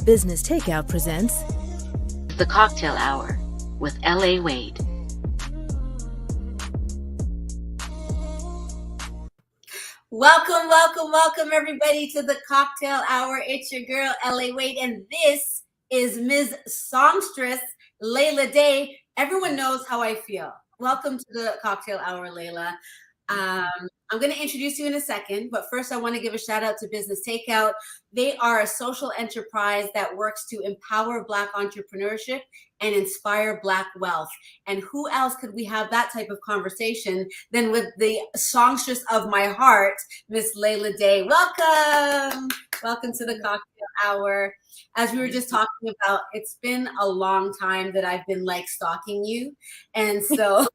Business Takeout presents The CockTale Hour with Leila Dey. Welcome, everybody, to the CockTale Hour. It's your girl, Leila Dey, and this is Ms. Songstress, Leila Dey. Everyone knows how I feel. Welcome to the CockTale Hour, Leila. I'm going to introduce you in a second, but first I want to give a shout out to Business Takeout. They are a social enterprise that works to empower Black entrepreneurship and inspire Black wealth. And who else could we have that type of conversation than with the songstress of my heart, Miss Leila Dey. Welcome to the CockTale Hour. As we were just talking about, it's been a long time that I've been like stalking you. And so...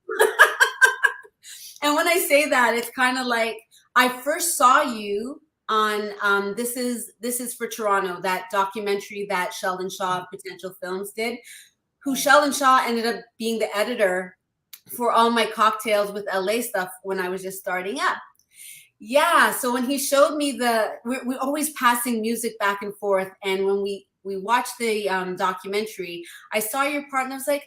And when I say that, it's kind of like I first saw you on This is for Toronto, that documentary that Sheldon Shaw of Potential Films did, who Sheldon Shaw ended up being the editor for all my cocktails with LA stuff when I was just starting up. Yeah, so when he showed me we're always passing music back and forth. And when we watched the documentary, I saw your part and I was like,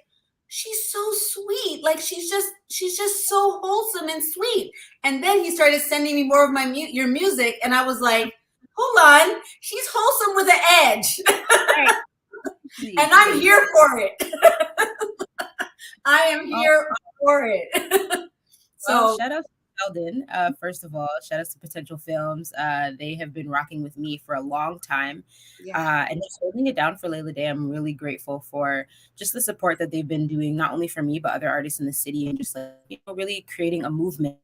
she's so sweet. Like she's just so wholesome and sweet. And then he started sending me more of your music, and I was like, hold on, she's wholesome with an edge. And I'm here for it. I am here for it. So shout out to Sheldon. First of all, shout out to Potential Films. They have been rocking with me for a long time. And just holding it down for Leila Dey. I'm really grateful for just the support that they've been doing, not only for me, but other artists in the city, and just really creating a movement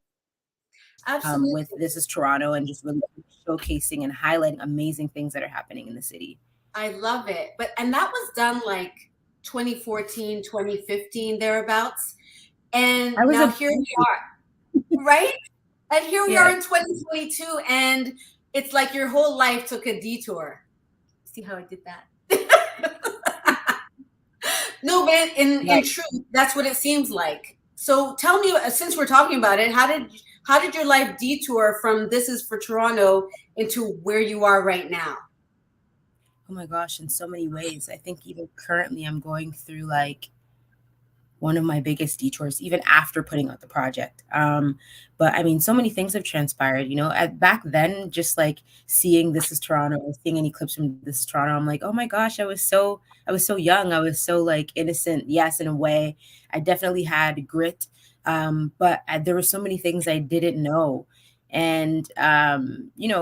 with This is Toronto, and just really showcasing and highlighting amazing things that are happening in the city. I love it. And that was done like 2014, 2015, thereabouts. And now here we are. Right? And here we are in 2022, and it's like your whole life took a detour. See how I did that? No, but in truth, that's what it seems like. So tell me, since we're talking about it, how did your life detour from This is for Toronto into where you are right now? Oh my gosh, in so many ways. I think even currently I'm going through like one of my biggest detours, even after putting out the project. But I mean, so many things have transpired, back then, just like seeing This is Toronto, or seeing any clips from This is Toronto, I'm like, oh my gosh, I was so young. I was so like innocent. Yes, in a way, I definitely had grit. But there were so many things I didn't know. And,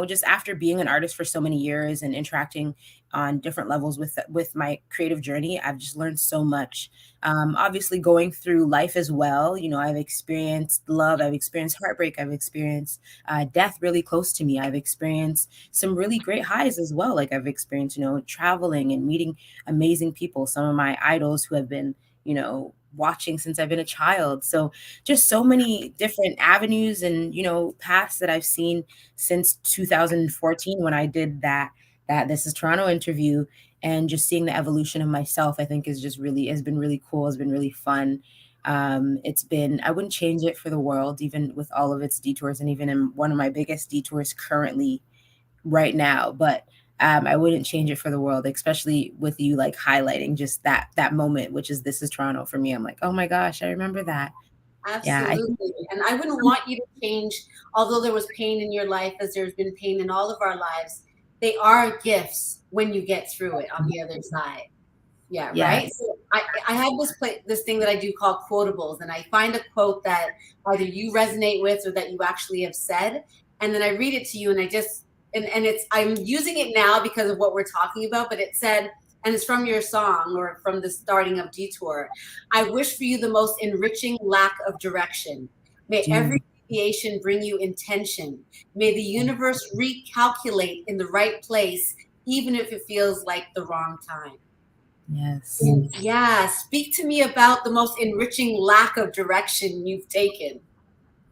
just after being an artist for so many years and interacting on different levels with my creative journey, I've just learned so much. Obviously going through life as well, I've experienced love, I've experienced heartbreak, I've experienced death really close to me. I've experienced some really great highs as well. Like I've experienced, traveling and meeting amazing people, some of my idols who have been, watching since I've been a child. So just so many different avenues and, paths that I've seen since 2014 when I did that This is Toronto interview, and just seeing the evolution of myself, I think has been really cool. Has been really fun. I wouldn't change it for the world, even with all of its detours, and even in one of my biggest detours currently right now. But I wouldn't change it for the world, especially with you like highlighting just that moment, which is This is Toronto for me. I'm like, oh my gosh, I remember that. Absolutely. And I wouldn't want you to change, although there was pain in your life, as there's been pain in all of our lives. They are gifts when you get through it on the other side. Yeah, yes. Right? So I have this thing that I do called quotables, and I find a quote that either you resonate with or that you actually have said, and then I read it to you, and I'm using it now because of what we're talking about, but it said, and it's from your song or from the starting of Detour, I wish for you the most enriching lack of direction. May every deviation bring you intention. May the universe recalculate in the right place, even if it feels like the wrong time. Yes. Yeah. Speak to me about the most enriching lack of direction you've taken.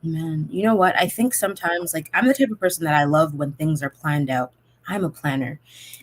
Man, you know what? I think sometimes, like, I'm the type of person that I love when things are planned out. I'm a planner.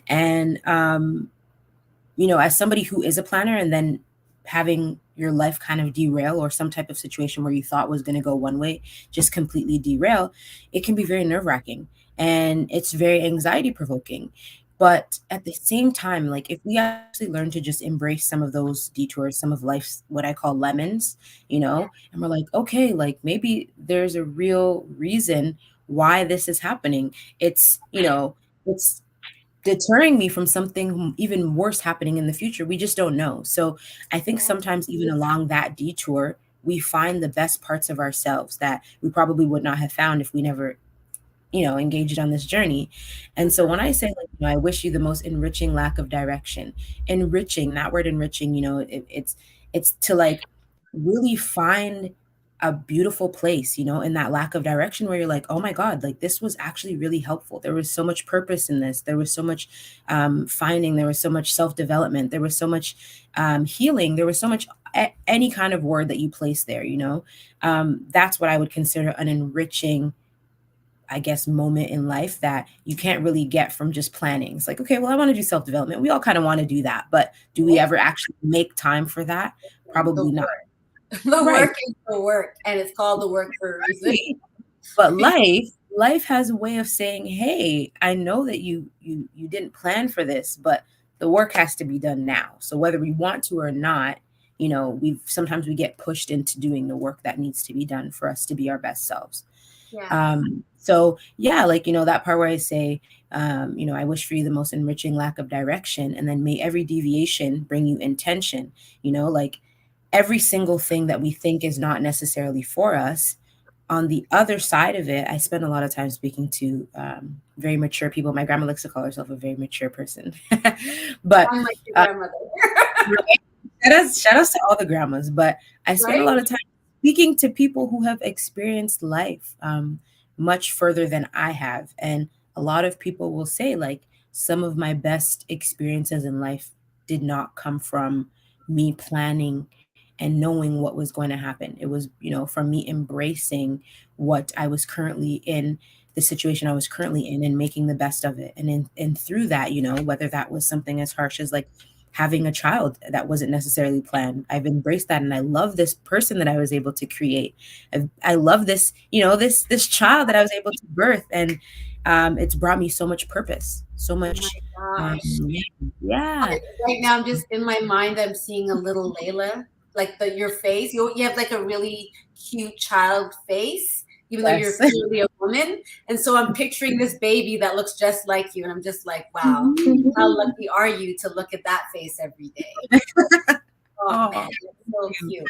And, as somebody who is a planner and then having your life kind of derail, or some type of situation where you thought was going to go one way, just completely derail, it can be very nerve-wracking. And it's very anxiety provoking. But at the same time, like if we actually learn to just embrace some of those detours, some of life's what I call lemons, and we're like, okay, like maybe there's a real reason why this is happening. It's deterring me from something even worse happening in the future. We just don't know. So I think sometimes even along that detour, we find the best parts of ourselves that we probably would not have found if we never engaged on this journey. And so when I say, like, I wish you the most enriching lack of direction, enriching, that word enriching, it's to like really find a beautiful place, in that lack of direction where you're like, oh my God, like this was actually really helpful. There was so much purpose in this. There was so much finding, there was so much self-development, there was so much healing, there was so much any kind of word that you place there, that's what I would consider an enriching, I guess, moment in life that you can't really get from just planning. It's like, okay, well, I want to do self-development. We all kind of want to do that, but do we ever actually make time for that? Probably not. The work is the work, and it's called the work for a reason. But life has a way of saying, hey, I know that you didn't plan for this, but the work has to be done now. So whether we want to or not, sometimes we get pushed into doing the work that needs to be done for us to be our best selves. Yeah. So yeah, like, that part where I say, I wish for you the most enriching lack of direction, and then may every deviation bring you intention, like every single thing that we think is not necessarily for us. On the other side of it, I spend a lot of time speaking to very mature people. My grandma likes to call herself a very mature person. But I'm like your grandmother. shout outs to all the grandmas. But I spend a lot of time speaking to people who have experienced life much further than I have. And a lot of people will say, like, some of my best experiences in life did not come from me planning and knowing what was going to happen. It was, from me embracing what I was currently in, the situation I was currently in, and making the best of it. And through that, whether that was something as harsh as like having a child that wasn't necessarily planned, I've embraced that, and I love this person that I was able to create. I love this, this child that I was able to birth, and it's brought me so much purpose, so much. Yeah. Right now, I'm just in my mind, I'm seeing a little Leila, like your face. You have like a really cute child face, even though you're clearly a woman. And so I'm picturing this baby that looks just like you, and I'm just like, wow, how lucky are you to look at that face every day? Oh man, it's so cute.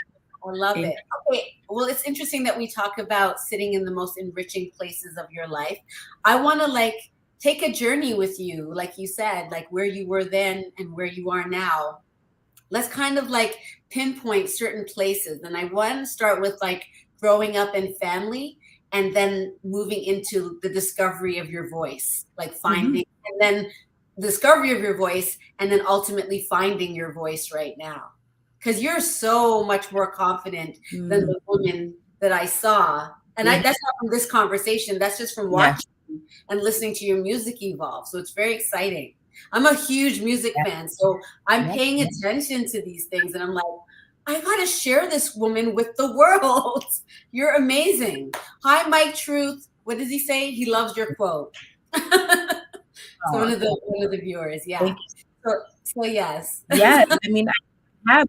I love it. Okay, well, it's interesting that we talk about sitting in the most enriching places of your life. I want to take a journey with you, like you said, like where you were then and where you are now. Let's kind of pinpoint certain places. And I want to start with growing up in family, and then moving into the discovery of your voice, like finding, and then discovery of your voice, and then ultimately finding your voice right now. Because you're so much more confident than the woman that I saw. And that's not from this conversation. That's just from watching and listening to your music evolve. So it's very exciting. I'm a huge music fan, so I'm paying attention to these things, and I'm like, I gotta share this woman with the world. You're amazing. Hi, Mike Truth. What does he say? He loves your quote. So one of the viewers, yeah. So yes. Yeah, I mean, I have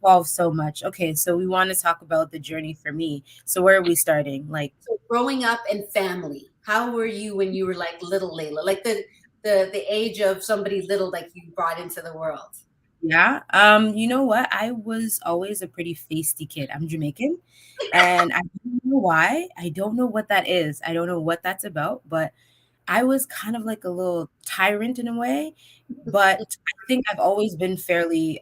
evolved so much. Okay, so we want to talk about the journey for me. So where are we starting? So growing up in family, how were you when you were little Leila, the age of somebody little you brought into the world? Yeah. You know what? I was always a pretty feisty kid. I'm Jamaican, and I don't know why. I don't know what that is. I don't know what that's about, but I was kind of like a little tyrant in a way. But I think I've always been fairly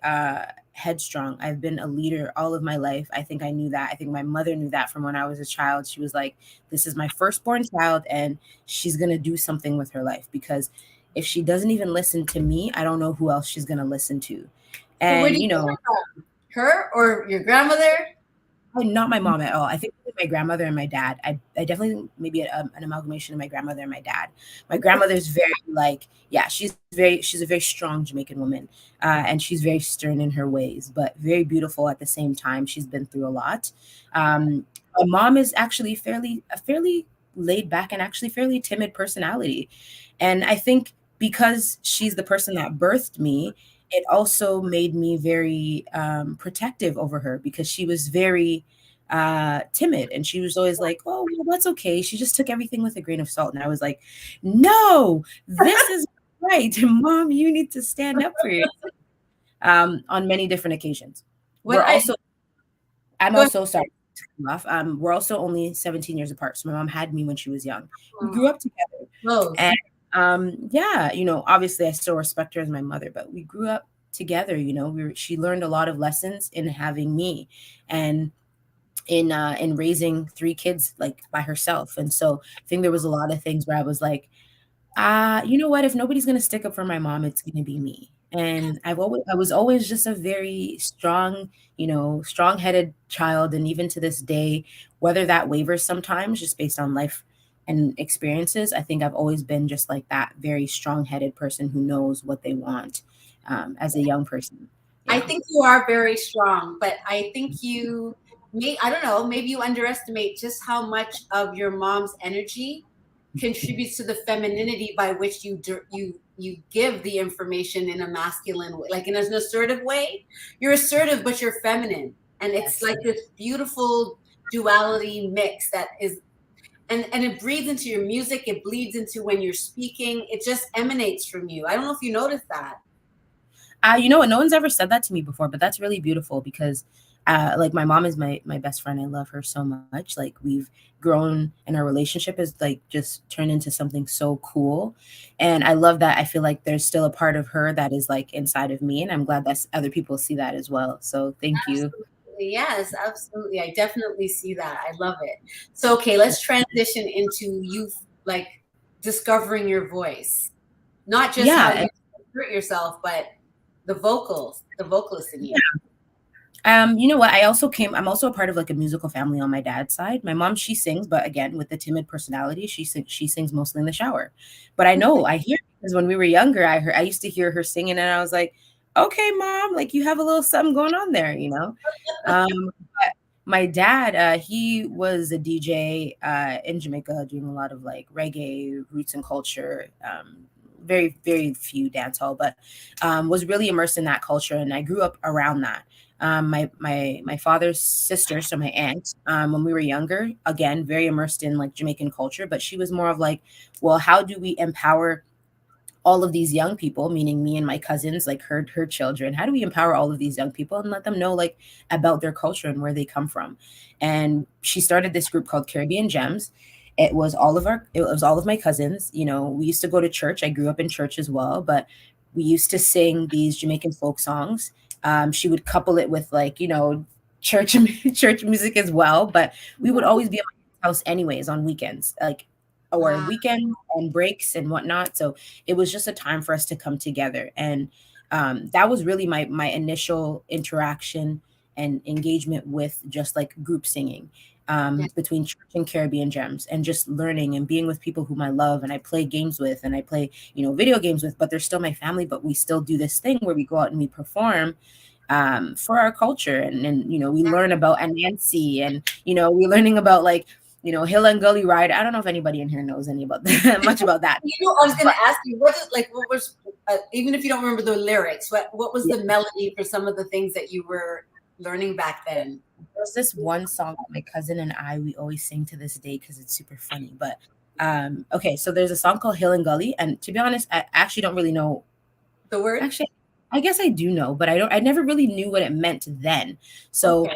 headstrong. I've been a leader all of my life. I think I knew that. I think my mother knew that from when I was a child. She was like, this is my firstborn child, and she's going to do something with her life, because if she doesn't even listen to me, I don't know who else she's going to listen to. And, her or your grandmother? Not my mom at all. I think my grandmother and my dad. I definitely maybe an amalgamation of my grandmother and my dad. My grandmother's very she's a very strong Jamaican woman, and she's very stern in her ways, but very beautiful at the same time. She's been through a lot. My mom is actually a fairly laid back and actually fairly timid personality, and I think because she's the person that birthed me, it also made me very protective over her, because she was very timid, and she was always like, oh, well, that's okay, she just took everything with a grain of salt. And I was like, no, this is right. Mom, you need to stand up for yourself. On many different occasions. I'm also sorry to cut you off. We're also only 17 years apart. So my mom had me when she was young. We grew up together. And yeah, obviously I still respect her as my mother, but we grew up together. She learned a lot of lessons in having me, and in raising 3 kids like by herself. And so I think there was a lot of things where I was like, you know what? If nobody's gonna stick up for my mom, it's gonna be me. And I was always just a very strong, strong-headed child. And even to this day, whether that wavers sometimes just based on life and experiences, I think I've always been just like that very strong-headed person who knows what they want as a young person. Yeah. I think you are very strong, but I think I don't know, maybe you underestimate just how much of your mom's energy contributes to the femininity by which you give the information in a masculine way, like in an assertive way. You're assertive, but you're feminine, and it's like this beautiful duality mix that is, and it breathes into your music. It bleeds into when you're speaking. It just emanates from you. I don't know if you noticed that. You know what? No one's ever said that to me before, but that's really beautiful, because like my mom is my best friend. I love her so much. Like we've grown, and our relationship is like just turned into something so cool. And I love that. I feel like there's still a part of her that is like inside of me, and I'm glad that other people see that as well. So thank you. Yes, absolutely. I definitely see that. I love it. So, okay, let's transition into you like discovering your voice, not just how you hurt yourself, but the vocalist in you. You know what? I'm also a part of like a musical family on my dad's side. My mom, she sings, but again, with the timid personality, she sings mostly in the shower. But I hear, because when we were younger, I used to hear her singing, and I was like, okay, Mom, like you have a little something going on there, but my dad, he was a DJ in Jamaica, doing a lot of like reggae, roots and culture, very, very few dancehall, but was really immersed in that culture. And I grew up around that. My father's sister, so my aunt, when we were younger, again, very immersed in like Jamaican culture, but she was more of like, well, how do we empower all of these young people, meaning me and my cousins, like her children? How do we empower all of these young people and let them know like about their culture and where they come from? And she started this group called Caribbean Gems. It was all of my cousins. We used to go to church. I grew up in church as well, but we used to sing these Jamaican folk songs. She would couple it with like, church music as well. But we would always be at my house anyways on weekends, or weekends and breaks and whatnot. So it was just a time for us to come together. And that was really my initial interaction and engagement with just like group singing. Between church and Caribbean Gems, and just learning and being with people whom I love and I play games with and I play, video games with, but they're still my family, but we still do this thing where we go out and we perform for our culture. And we learn about Anansi, and, we're learning about like, Hill and Gully Ride. I don't know if anybody in here knows any about that, much about that. I was going to ask you, what was, even if you don't remember the lyrics, what was the melody for some of the things that you were learning back then? There's this one song that my cousin and we always sing to this day because it's super funny. But okay, so there's a song called Hill and Gully, and to be honest, I actually don't really know the word. Actually, I guess I do know, but I never really knew what it meant then. So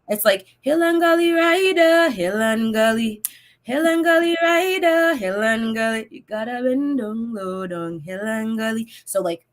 it's like Hill and Gully rider, Hill and Gully rider, Hill and Gully, you gotta bend down low down Hill and Gully. So like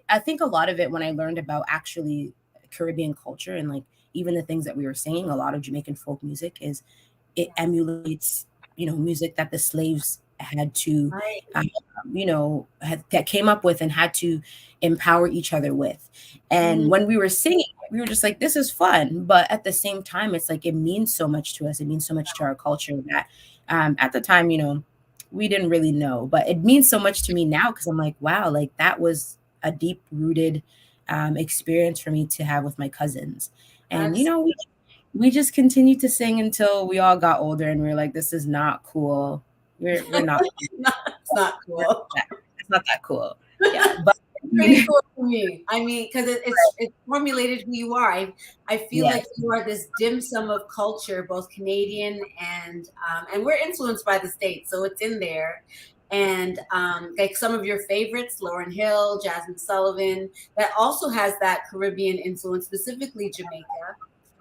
I think a lot of it, when I learned about actually Caribbean culture and like even the things that we were singing, a lot of Jamaican folk music it emulates, music that the slaves had to, that came up with and had to empower each other with. And when we were singing, we were just like, this is fun. But at the same time, it's like, it means so much to us. It means so much to our culture that at the time, we didn't really know, but it means so much to me now. Cause I'm like, wow, like that was a deep rooted experience for me to have with my cousins. And, we just continued to sing until we all got older and we were like, this is not cool. We're not. It's not cool. It's not that cool. Yeah, but pretty cool to me. I mean, because it's formulated who you are. I feel like yes. you are this dim sum of culture, both Canadian and we're influenced by the States, so it's in there. And like some of your favorites, Lauryn Hill, Jasmine Sullivan, that also has that Caribbean influence, specifically Jamaica.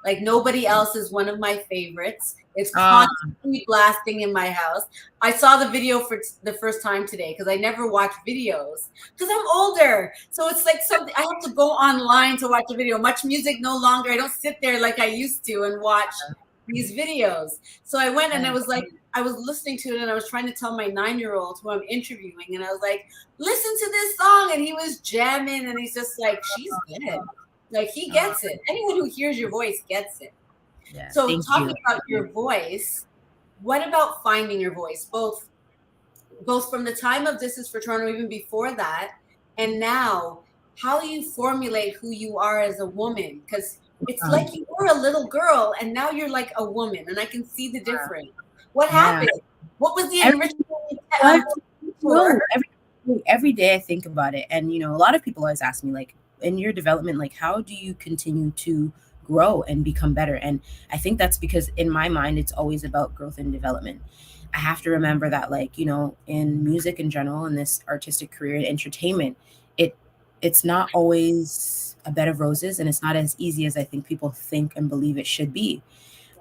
Like nobody else is one of my favorites. It's constantly blasting in my house. I saw the video for the first time today because I never watch videos because I'm older. So it's like something I have to go online to watch a video. Much music no longer. I don't sit there like I used to and watch these videos. So I went and I was like, I was listening to it and I was trying to tell my 9-year-old who I'm interviewing, and I was like, listen to this song. And he was jamming and he's just like, she's good. Like he gets it. Anyone who hears your voice gets it. Yeah, so talking about your voice, what about finding your voice? Both from the time of This Is for Toronto, even before that, and now, how you formulate who you are as a woman? Because it's like you were a little girl and now you're like a woman, and I can see the difference. What happened? What was the enrichment? Every day I think about it, and a lot of people always ask me, like, in your development, like, how do you continue to grow and become better? And I think that's because in my mind, it's always about growth and development. I have to remember that, like, in music in general, in this artistic career in entertainment, it's not always a bed of roses, and it's not as easy as I think people think and believe it should be.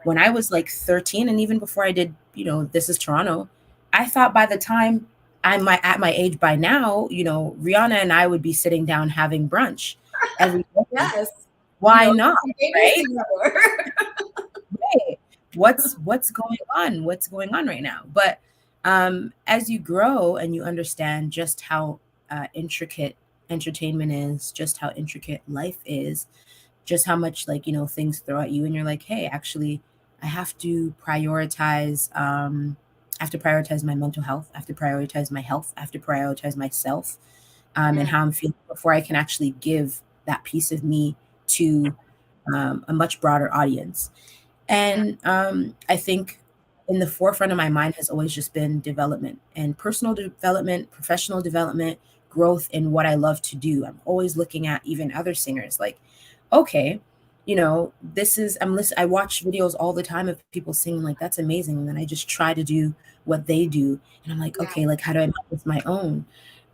When I was like 13, and even before I did, This Is Toronto, I thought by the time I'm at my age by now, Rihanna and I would be sitting down having brunch every day. Yes. Why not? Right? Right. What's going on? What's going on right now? But as you grow and you understand just how intricate entertainment is, just how intricate life is, just how much things throw at you, and you're like, hey, actually, I have to prioritize. I have to prioritize my mental health. I have to prioritize my health. I have to prioritize myself and how I'm feeling before I can actually give that piece of me to a much broader audience. And I think in the forefront of my mind has always just been development and personal development, professional development, growth in what I love to do. I'm always looking at even other singers like, okay, I watch videos all the time of people singing, like, that's amazing. And then I just try to do what they do. And I'm like, okay, like, how do I make this my own?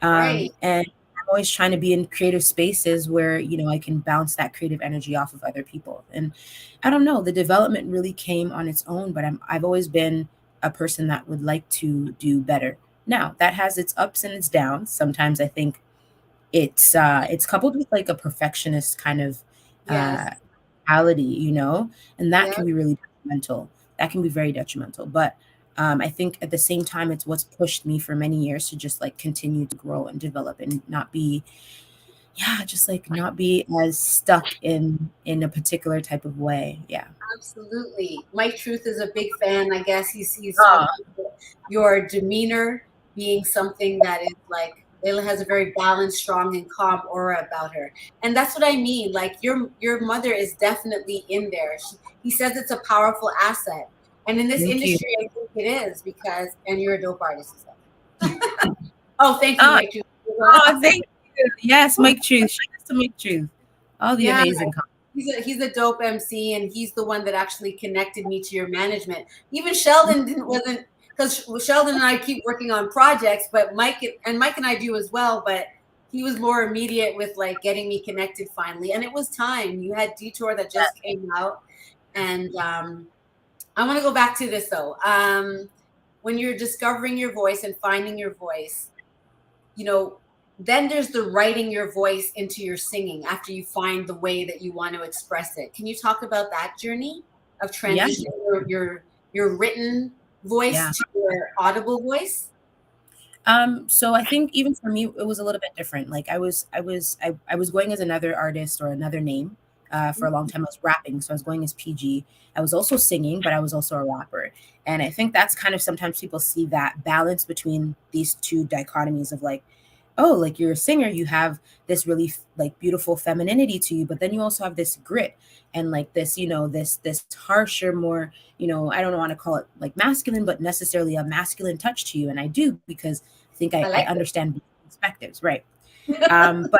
And I'm always trying to be in creative spaces where, I can bounce that creative energy off of other people. And I don't know, the development really came on its own, but I've always been a person that would like to do better. Now, that has its ups and its downs. Sometimes I think it's coupled with like a perfectionist kind of reality, and that can be really detrimental. That can be very detrimental. But I think at the same time, it's what's pushed me for many years to just like continue to grow and develop and not be as stuck in a particular type of way. Yeah. Absolutely. Mike Truth is a big fan. I guess he's your demeanor being something that is like, Leila has a very balanced, strong, and calm aura about her. And that's what I mean. Like your mother is definitely in there. He says it's a powerful asset. And in this industry, I think it is and you're a dope artist as well. Oh, thank you, Mike Truth. Oh, thank you. Yes, Mike Truth. Shout out to Mike Truth. All the amazing comments. He's a dope MC, and he's the one that actually connected me to your management. Even Sheldon wasn't, because Sheldon and I keep working on projects, but Mike and I do as well. But he was more immediate with like getting me connected finally, and it was time. You had Detour that just came out, and I want to go back to this though. When you're discovering your voice and finding your voice, then there's the writing your voice into your singing after you find the way that you want to express it. Can you talk about that journey of transitioning your written voice to your audible voice? So I think even for me, it was a little bit different. Like I was going as another artist or another name. For a long time, I was rapping, so I was going as PG. I was also singing, but I was also a rapper. And I think that's kind of sometimes people see that balance between these two dichotomies of like, oh, like you're a singer, you have this really like beautiful femininity to you, but then you also have this grit and like this, this harsher, more, I don't want to call it like masculine, but necessarily a masculine touch to you. And I do, because I think I understand perspectives, right? But the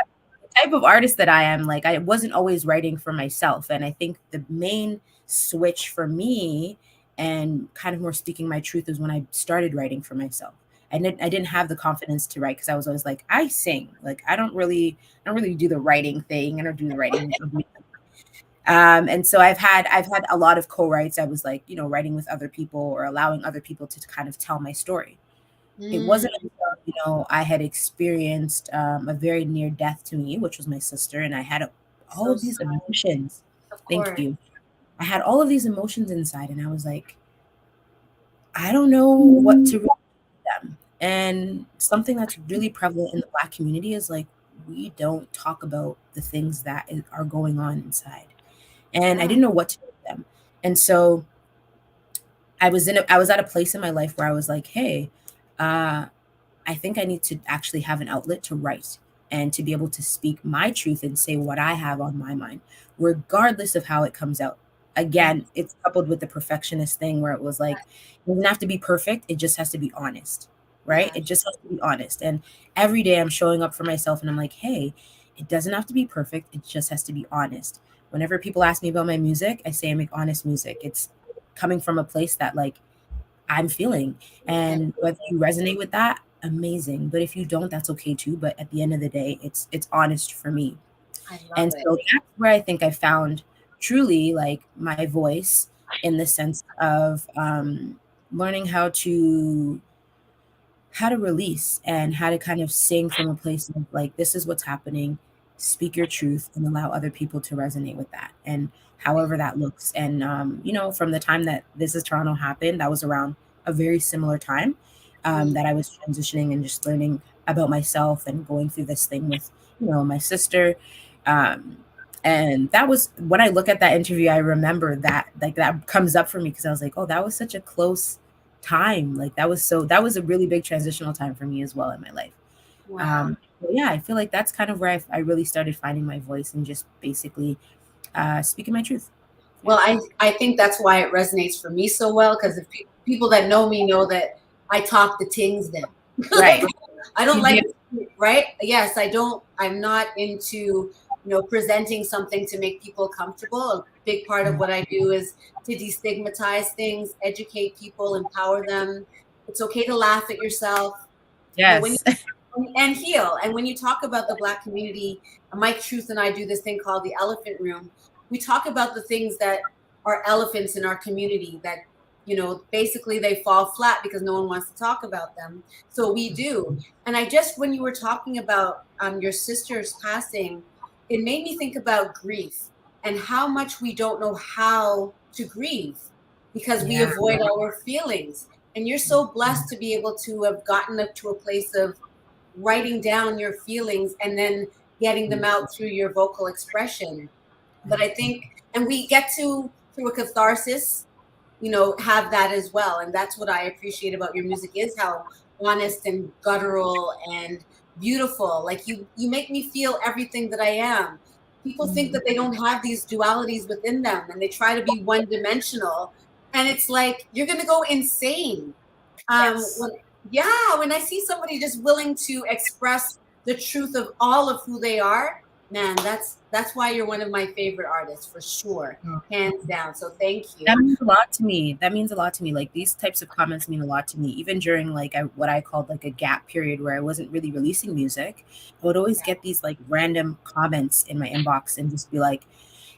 type of artist that I am, like, I wasn't always writing for myself. And I think the main switch for me and kind of more speaking my truth is when I started writing for myself. I didn't have the confidence to write because I was always like, I sing. Like, I don't really do the writing thing. I don't do the writing of music. And so I've had a lot of co-writes. I was like, writing with other people or allowing other people to kind of tell my story. It wasn't until, I had experienced a very near death to me, which was my sister, and I had all of these emotions. Of Thank course. you. I had all of these emotions inside, and I was like, I don't know what to really do with them. And something that's really prevalent in the Black community is like, we don't talk about the things that are going on inside. And I didn't know what to do with them. And so I was at a place in my life where I was like, hey, I think I need to actually have an outlet to write and to be able to speak my truth and say what I have on my mind, regardless of how it comes out. Again, it's coupled with the perfectionist thing where it was like, it doesn't have to be perfect. It just has to be honest, right? Yeah. It just has to be honest. And every day I'm showing up for myself and I'm like, hey, it doesn't have to be perfect. It just has to be honest. Whenever people ask me about my music, I say I make honest music. It's coming from a place that like I'm feeling. And whether you resonate with that, amazing. But if you don't, that's okay too. But at the end of the day, it's honest for me. I love And it. so that's where I think I found truly like my voice in the sense of learning how to release and how to kind of sing from a place of like, this is what's happening, speak your truth and allow other people to resonate with that. And however that looks. And, from the time that This Is Toronto happened, that was around a very similar time that I was transitioning and just learning about myself and going through this thing with, my sister. And that was when I look at that interview, I remember that like that comes up for me because I was like, oh, that was such a close time. Like that was a really big transitional time for me as well in my life. Wow. But yeah, I feel like that's kind of where I really started finding my voice and just basically speaking my truth. Well, I think that's why it resonates for me so well, because if people that know me know that I talk the things then. Right. I don't You like, do. right? Yes, I'm not into, presenting something to make people comfortable. A big part of what I do is to destigmatize things, educate people, empower them. It's okay to laugh at yourself. When Yes. and heal. And when you talk about the Black community, Mike Truth and I do this thing called the Elephant Room. We talk about the things that are elephants in our community that, basically they fall flat because no one wants to talk about them. So we do. And when you were talking about your sister's passing, it made me think about grief and how much we don't know how to grieve because we Yeah. avoid our feelings. And you're so blessed to be able to have gotten up to a place of writing down your feelings and then getting them out through your vocal expression. But I think, and we get to, through a catharsis, have that as well. And that's what I appreciate about your music is how honest and guttural and beautiful. Like you make me feel everything that I am. People think that they don't have these dualities within them and they try to be one dimensional. And it's like, you're going to go insane. Yes. When I see somebody just willing to express the truth of all of who they are, man, that's why you're one of my favorite artists for sure, hands down. So thank you. That means a lot to me. That means a lot to me. Like these types of comments mean a lot to me. Even during like what I called like a gap period where I wasn't really releasing music, I would always get these like random comments in my inbox and just be like,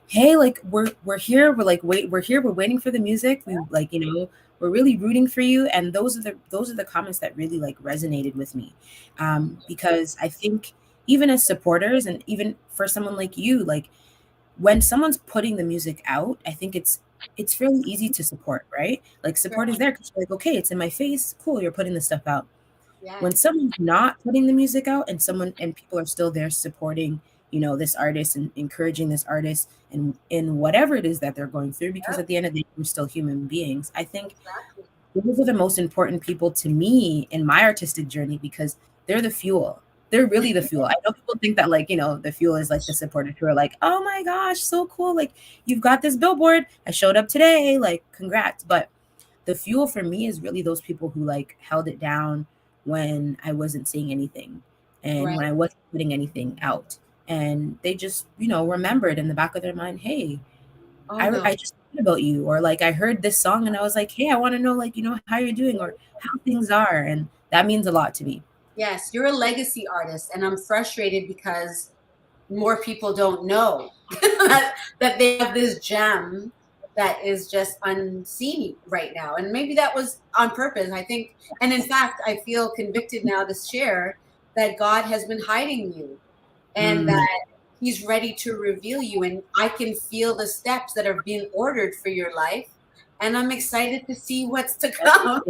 hey, like we're here, we're here, we're waiting for the music. We like, we're really rooting for you. And those are the comments that really like resonated with me. Because I think even as supporters and even for someone like you, like when someone's putting the music out, I think it's fairly easy to support, right? Like support is there because you're like, okay, it's in my face. Cool, you're putting the stuff out. Yeah. When someone's not putting the music out and people are still there supporting, this artist and encouraging this artist and in whatever it is that they're going through, because at the end of the day, we're still human beings. I think those are the most important people to me in my artistic journey because they're the fuel. They're really the fuel. I know people think that like, the fuel is like the supporters who are like, oh my gosh, so cool. Like you've got this billboard. I showed up today. Like, congrats. But the fuel for me is really those people who like held it down when I wasn't saying anything. and when I wasn't putting anything out. And they just, remembered in the back of their mind, hey, I just thought about you. Or like I heard this song and I was like, hey, I want to know, like, how you're doing or how things are. And that means a lot to me. Yes, you're a legacy artist, and I'm frustrated because more people don't know that they have this gem that is just unseen right now. And maybe that was on purpose, I think. And in fact, I feel convicted now to share that God has been hiding you and that he's ready to reveal you. And I can feel the steps that are being ordered for your life. And I'm excited to see what's to come.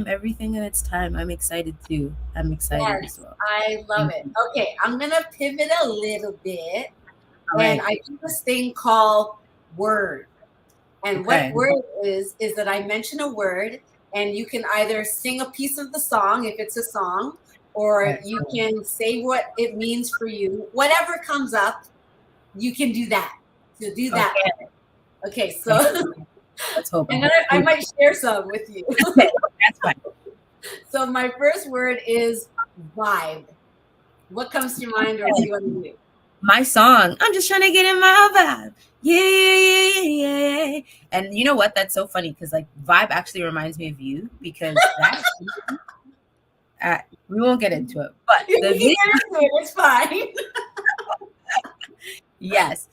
Everything in its time. I'm excited too. I'm excited as well. I love it. Okay, I'm gonna pivot a little bit, and I do this thing called word. And what word is that I mention a word, and you can either sing a piece of the song if it's a song, or you can say what it means for you. Whatever comes up, you can do that. So do that. Okay, so let's hope. And I might share some with you. That's fine. So my first word is vibe. What comes to your mind, or what do you want to do? My song. I'm just trying to get in my vibe. Yeah. And you know what? That's so funny because like vibe actually reminds me of you because that we won't get into it, but the video, it's fine. Yes.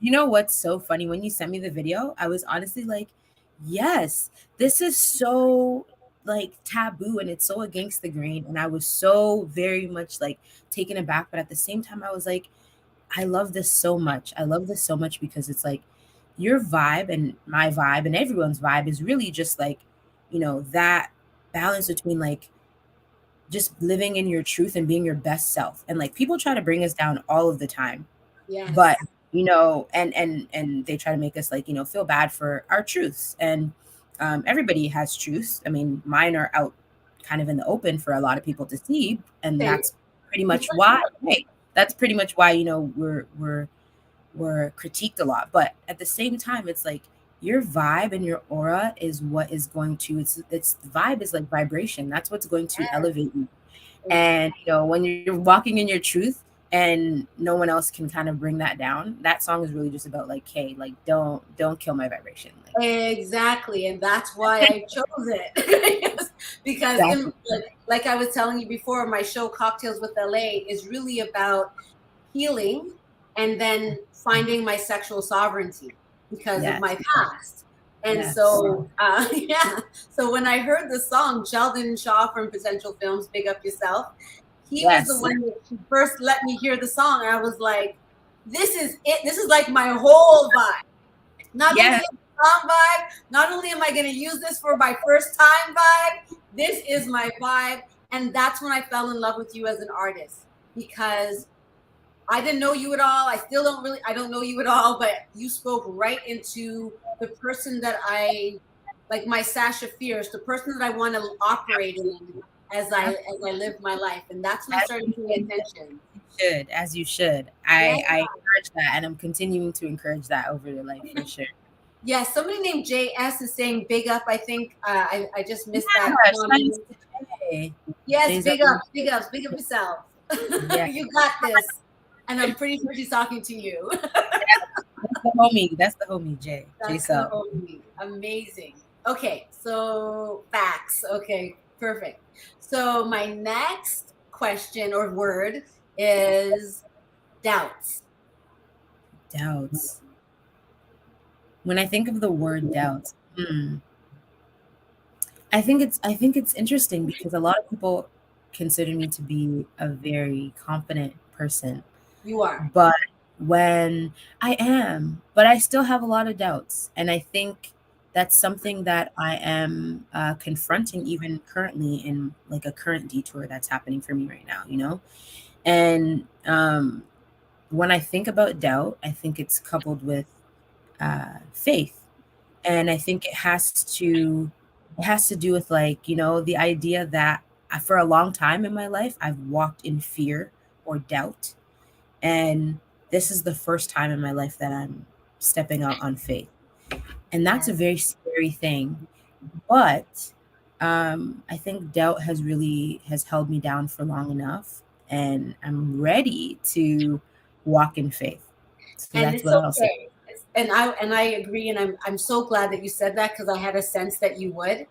You know what's so funny? When you sent me the video, I was honestly like, yes, this is so like taboo and it's so against the grain. And I was so very much like taken aback. But at the same time, I was like, I love this so much. I love this so much because it's like your vibe and my vibe and everyone's vibe is really just like, that balance between like just living in your truth and being your best self. And like people try to bring us down all of the time. Yes. But and they try to make us like feel bad for our truths, and everybody has truths. I mean, mine are out kind of in the open for a lot of people to see, and that's pretty much why we're critiqued a lot. But at the same time, it's like your vibe and your aura is what is going to it's the vibe is like vibration. That's what's going to elevate you. And when you're walking in your truth and no one else can kind of bring that down, that song is really just about like, hey, like don't kill my vibration. Exactly. And that's why I chose it. Because like I was telling you before, my show Cocktails with LA is really about healing and then finding my sexual sovereignty because of my past. And so so when I heard the song, Sheldon Shaw from Potential Films, Big Up Yourself, he was the one that first let me hear the song. And I was like, this is it. This is like my whole vibe. Not only is it song vibe, not only am I going to use this for my first time vibe, this is my vibe. And that's when I fell in love with you as an artist, because I didn't know you at all. I don't know you at all, but you spoke right into the person that like my Sasha Fierce, the person that I want to operate in as I live my life. And that's when I started paying attention. As you should. I encourage that, and I'm continuing to encourage that over your life for sure. Yeah, somebody named JS is saying big up. I think I just missed that. Yes, big up yourself. Yeah. You got this. And I'm pretty sure she's talking to you. That's the homie, Jay. That's the homie. Amazing. Okay, so facts. Okay, perfect. So my next question or word is doubts. Doubts. When I think of the word doubts, I think it's interesting because a lot of people consider me to be a very confident person. You are. But when I am, but I still have a lot of doubts. And I think that's something that I am confronting even currently in like a current detour that's happening for me right now, And when I think about doubt, I think it's coupled with faith. And I think it has to do with like, the idea that for a long time in my life, I've walked in fear or doubt. And this is the first time in my life that I'm stepping out on faith. And that's a very scary thing. But I think doubt has held me down for long enough, and I'm ready to walk in faith. So And that's it's what I'll say. okay. And I agree, and I'm so glad that you said that, because I had a sense that you would.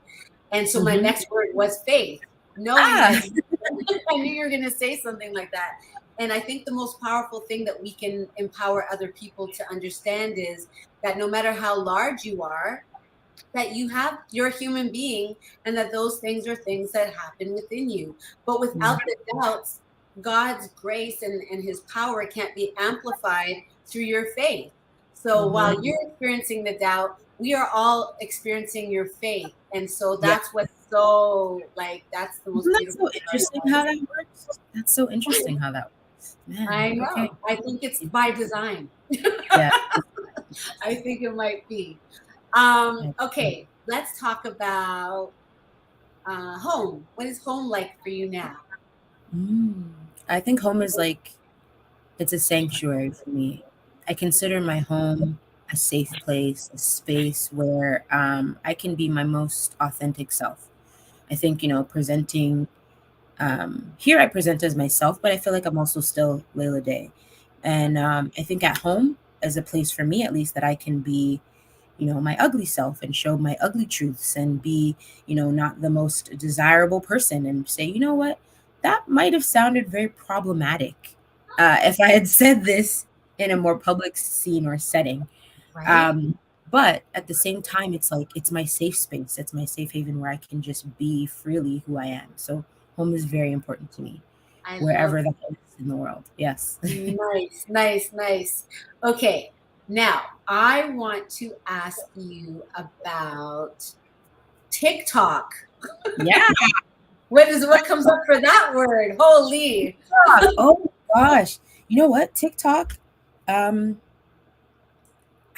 And so my Mhm. next word was faith, knowing Ah, that I knew you were going to say something like that. And I think the most powerful thing that we can empower other people to understand is that no matter how large you are, that you're a human being, and that those things are things that happen within you. But yeah. without the doubts, God's grace and his power can't be amplified through your faith. So while Mhm. you're experiencing the doubt, we are all experiencing your faith. And so Yeah. that's what's so, like, that's the most Isn't that beautiful so part interesting about how it. that works? That's so interesting how that works. Man, I okay. know. I think it's by design. Yeah. I think it might be. Okay, let's talk about home. What is home like for you now? Mm. I think home is like it's a sanctuary for me. I consider my home a safe place, a space where I can be my most authentic self. I think, presenting here I present as myself, but I feel like I'm also still Leila Dey. And I think at home is a place for me, at least, that I can be, my ugly self and show my ugly truths and be, not the most desirable person and say, you know what, that might have sounded very problematic if I had said this in a more public scene or setting. Right? Um, but at the same time, it's like it's my safe space. It's my safe haven where I can just be freely who I am. So home is very important to me, I love wherever that is in the world. Yes. Nice, nice, nice. Okay, now I want to ask you about TikTok. Yeah. What comes up for that word? Holy. Oh gosh. You know what? TikTok. Um,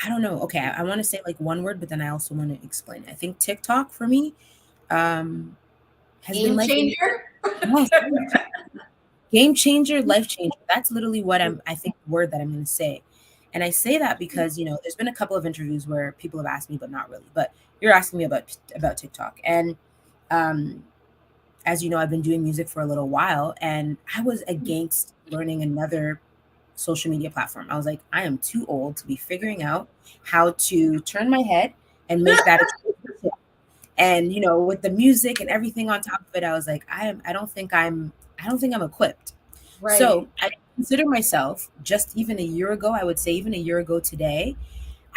I don't know. Okay, I want to say like one word, but then I also want to explain it. I think TikTok for me um has been Game life. changer? Yes, game changer, life changer. That's literally what I think the word that I'm going to say. And I say that because, there's been a couple of interviews where people have asked me, but not really. But you're asking me about TikTok. And um, as you know, I've been doing music for a little while, and I was against learning another social media platform. I was like, I am too old to be figuring out how to turn my head and make that a transition. And with the music and everything on top of it, I was like, I don't think I'm equipped. Right. So I consider myself, just even a year ago, I would say even a year ago today,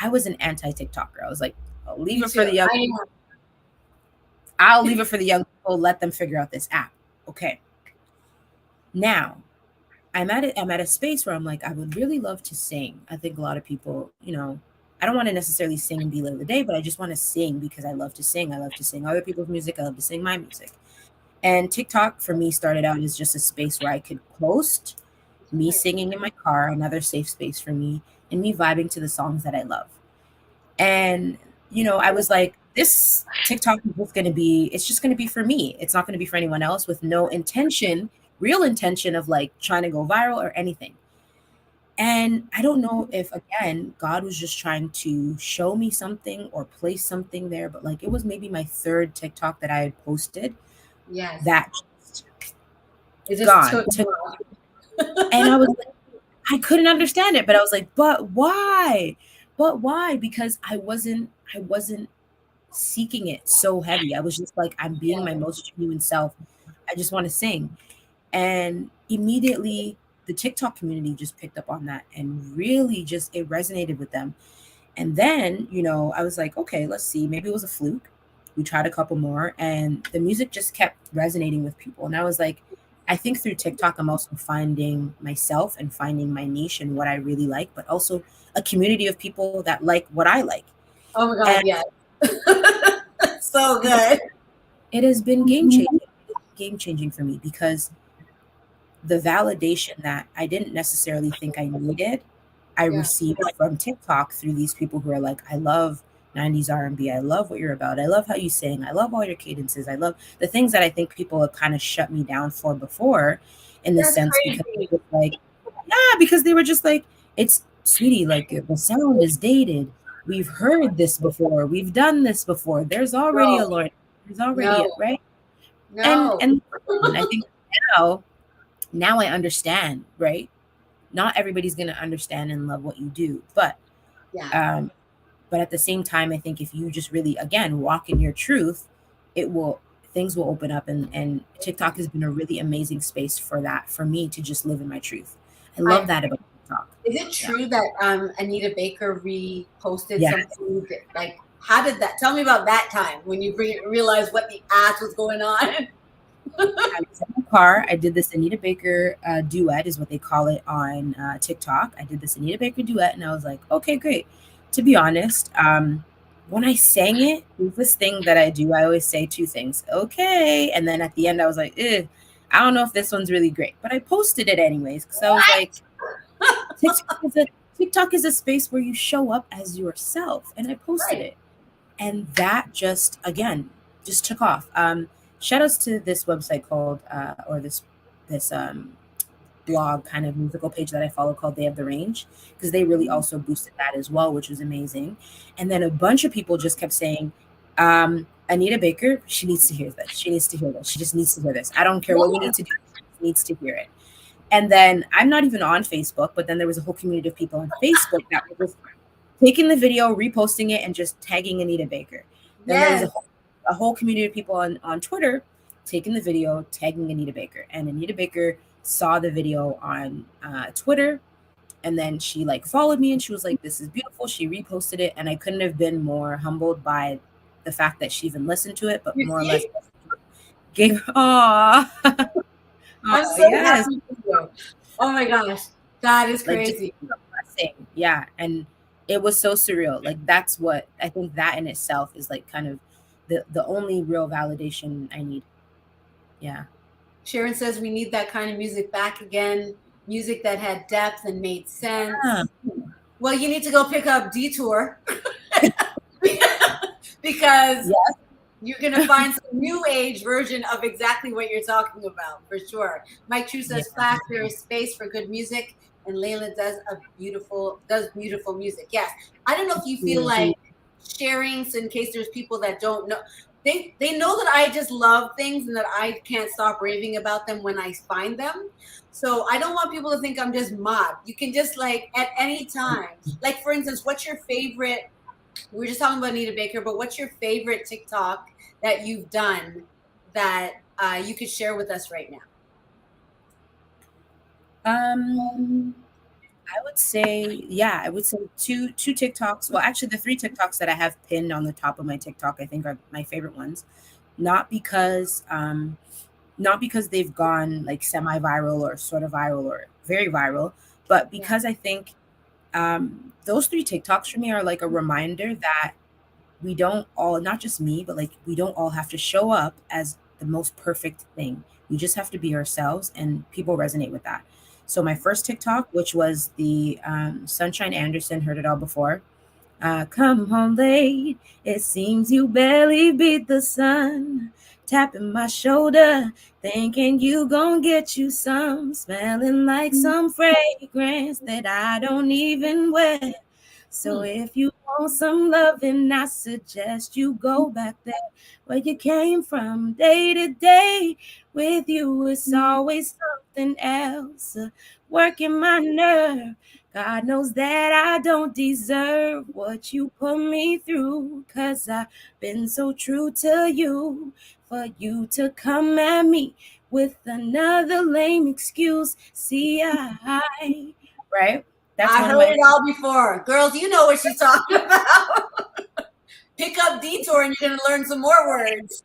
I was an anti TikToker. I was like, I'll leave Me it for too. the young I people. am. I'll leave it for the young people. Let them figure out this app. Okay. Now I'm at a space where I'm like, I would really love to sing. I think a lot of people, I don't want to necessarily sing and be Leila Dey, but I just want to sing because I love to sing. I love to sing other people's music. I love to sing my music. And TikTok for me started out as just a space where I could post me singing in my car, another safe space for me, and me vibing to the songs that I love. And, I was like, this TikTok is just going to be, it's just going to be for me. It's not going to be for anyone else, with no intention, real intention of like trying to go viral or anything. And I don't know if, again, God was just trying to show me something or place something there, but like it was maybe my third TikTok that I had posted Yes. that just It just gone. took off. And I was like, I couldn't understand it, but I was like, but why? But why? Because I wasn't seeking it so heavy. I was just like, I'm being my most genuine self. I just want to sing. And immediately the TikTok community just picked up on that and really just it resonated with them. And then, I was like, okay, let's see. Maybe it was a fluke. We tried a couple more and the music just kept resonating with people. And I was like, I think through TikTok, I'm also finding myself and finding my niche and what I really like, but also a community of people that like what I like. Oh my God, And yes. So good. it has been game changing for me because the validation that I didn't necessarily think I needed, I Yeah. received from TikTok through these people who are like, I love 90s R&B. I love what you're about. I love how you sing. I love all your cadences. I love the things that I think people have kind of shut me down for before, in the That's sense because crazy. it was like, yeah, because they were just like, it's sweetie, like the sound is dated. We've heard this before. We've done this before. There's already a Bro, Lauren. There's already No. right. No. And I think now I understand, right? Not everybody's gonna understand and love what you do, Yeah. but at the same time, I think if you just really again walk in your truth, it will things will open up, and TikTok has been a really amazing space for that, for me to just live in my truth. I love that about TikTok. Is it true that Anita Baker reposted Yes. something like, how did that, tell me about that time when you realized what the ass was going on? I was in the car. I did this Anita Baker duet, is what they call it on TikTok. I did this Anita Baker duet, and I was like, okay, great. To be honest, when I sang it, there's this thing that I do. I always say two things, okay, and then at the end, I was like, I don't know if this one's really great, but I posted it anyways because I was like, TikTok is a space where you show up as yourself, and I posted it, and that just again just took off. Shout outs to this website called or this blog kind of musical page that I follow called They Have the Range, because they really also boosted that as well, which was amazing. And then a bunch of people just kept saying, Anita Baker, she needs to hear this. She needs to hear this. She just needs to hear this. I don't care what we need to do. She needs to hear it. And then I'm not even on Facebook, but then there was a whole community of people on Facebook that were just taking the video, reposting it, and just tagging Anita Baker. Then there was a whole community of people on Twitter taking the video, tagging Anita Baker. And Anita Baker saw the video on Twitter, and then she like followed me, and she was like, this is beautiful. She reposted it, and I couldn't have been more humbled by the fact that she even listened to it, but more or less gave I'm so happy for you. Oh my gosh, that is crazy. Yeah, and it was so surreal. Like that's what I think, that in itself is like kind of the only real validation I need. Yeah. Sharon says we need that kind of music back again. Music that had depth and made sense. Yeah. Well, you need to go pick up Detour because you're going to find some new age version of exactly what you're talking about, for sure. Mike True says, Flash, there is space for good music, and Leila does beautiful music. Yes. I don't know if you feel like sharing, so in case there's people that don't know. They know that I just love things and that I can't stop raving about them when I find them. So I don't want people to think I'm just mod. You can just like at any time. Like for instance, what's your favorite? We were just talking about Anita Baker, but what's your favorite TikTok that you've done that you could share with us right now? I would say two TikToks. Well, actually, the 3 TikToks that I have pinned on the top of my TikTok, I think, are my favorite ones. Not because they've gone like semi-viral or sort of viral or very viral, but because I think those 3 TikToks for me are like a reminder that we don't all, not just me, but like we don't all have to show up as the most perfect thing. We just have to be ourselves, and people resonate with that. So my first TikTok, which was the Sunshine Anderson, Heard It All Before. Come home late, it seems you barely beat the sun. Tapping my shoulder, thinking you gon' get you some. Smelling like some fragrance that I don't even wear. So if you want some loving, I suggest you go back there where you came from. Day to day with you, it's always something else. Working my nerve. God knows that I don't deserve what you put me through, 'cause I've been so true to you. For you to come at me with another lame excuse. See, right? That's I heard it all before. Girls, you know what she's talking about. Pick up Detour and you're going to learn some more words.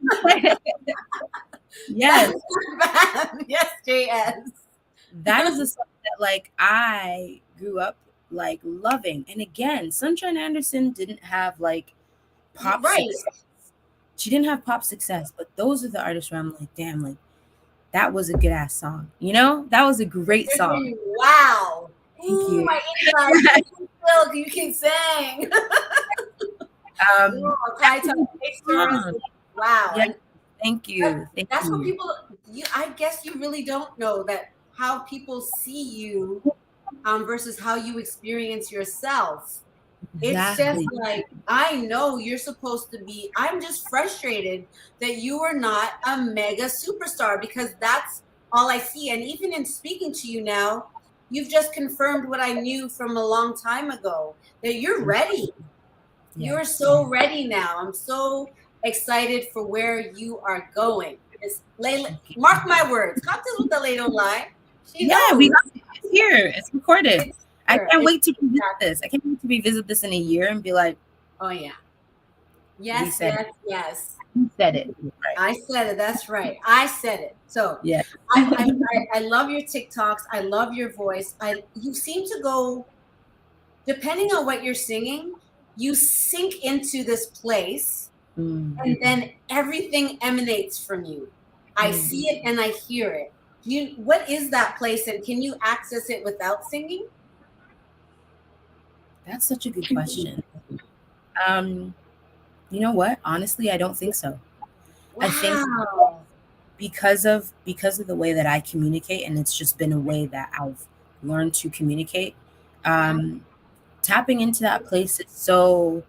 Yes. Yes, JS. That is a song that like I grew up like loving. And again, Sunshine Anderson didn't have like pop success. She didn't have pop success, but those are the artists where I'm like, damn, like that was a good ass song. You know, that was a great song. Wow. Thank you. My inside, you can sing. Wow. Yeah, thank you. That's what people. I guess you really don't know that how people see you versus how you experience yourself. Exactly. It's just like I know you're supposed to be. I'm just frustrated that you are not a mega superstar, because that's all I see. And even in speaking to you now, you've just confirmed what I knew from a long time ago, that you're ready. You're so ready now. I'm so excited for where you are going. It's Leila, mark my words. Cocktails with the Leila don't lie. She knows. We got it's here. It's recorded. It's I here. can't wait to revisit this. I can't wait to revisit this in a year and be like, Oh yeah. Yes, said yes, yes. you said it. Right. I said it. That's right. I said it. So Yeah. I love your TikToks. I love your voice. You seem to go, depending on what you're singing, you sink into this place, and then everything emanates from you. I see it and I hear it. What is that place, and can you access it without singing? That's such a good question. You know what? Honestly, I don't think so. Wow. I think because of the way that I communicate, and it's just been a way that I've learned to communicate. Tapping into that place is so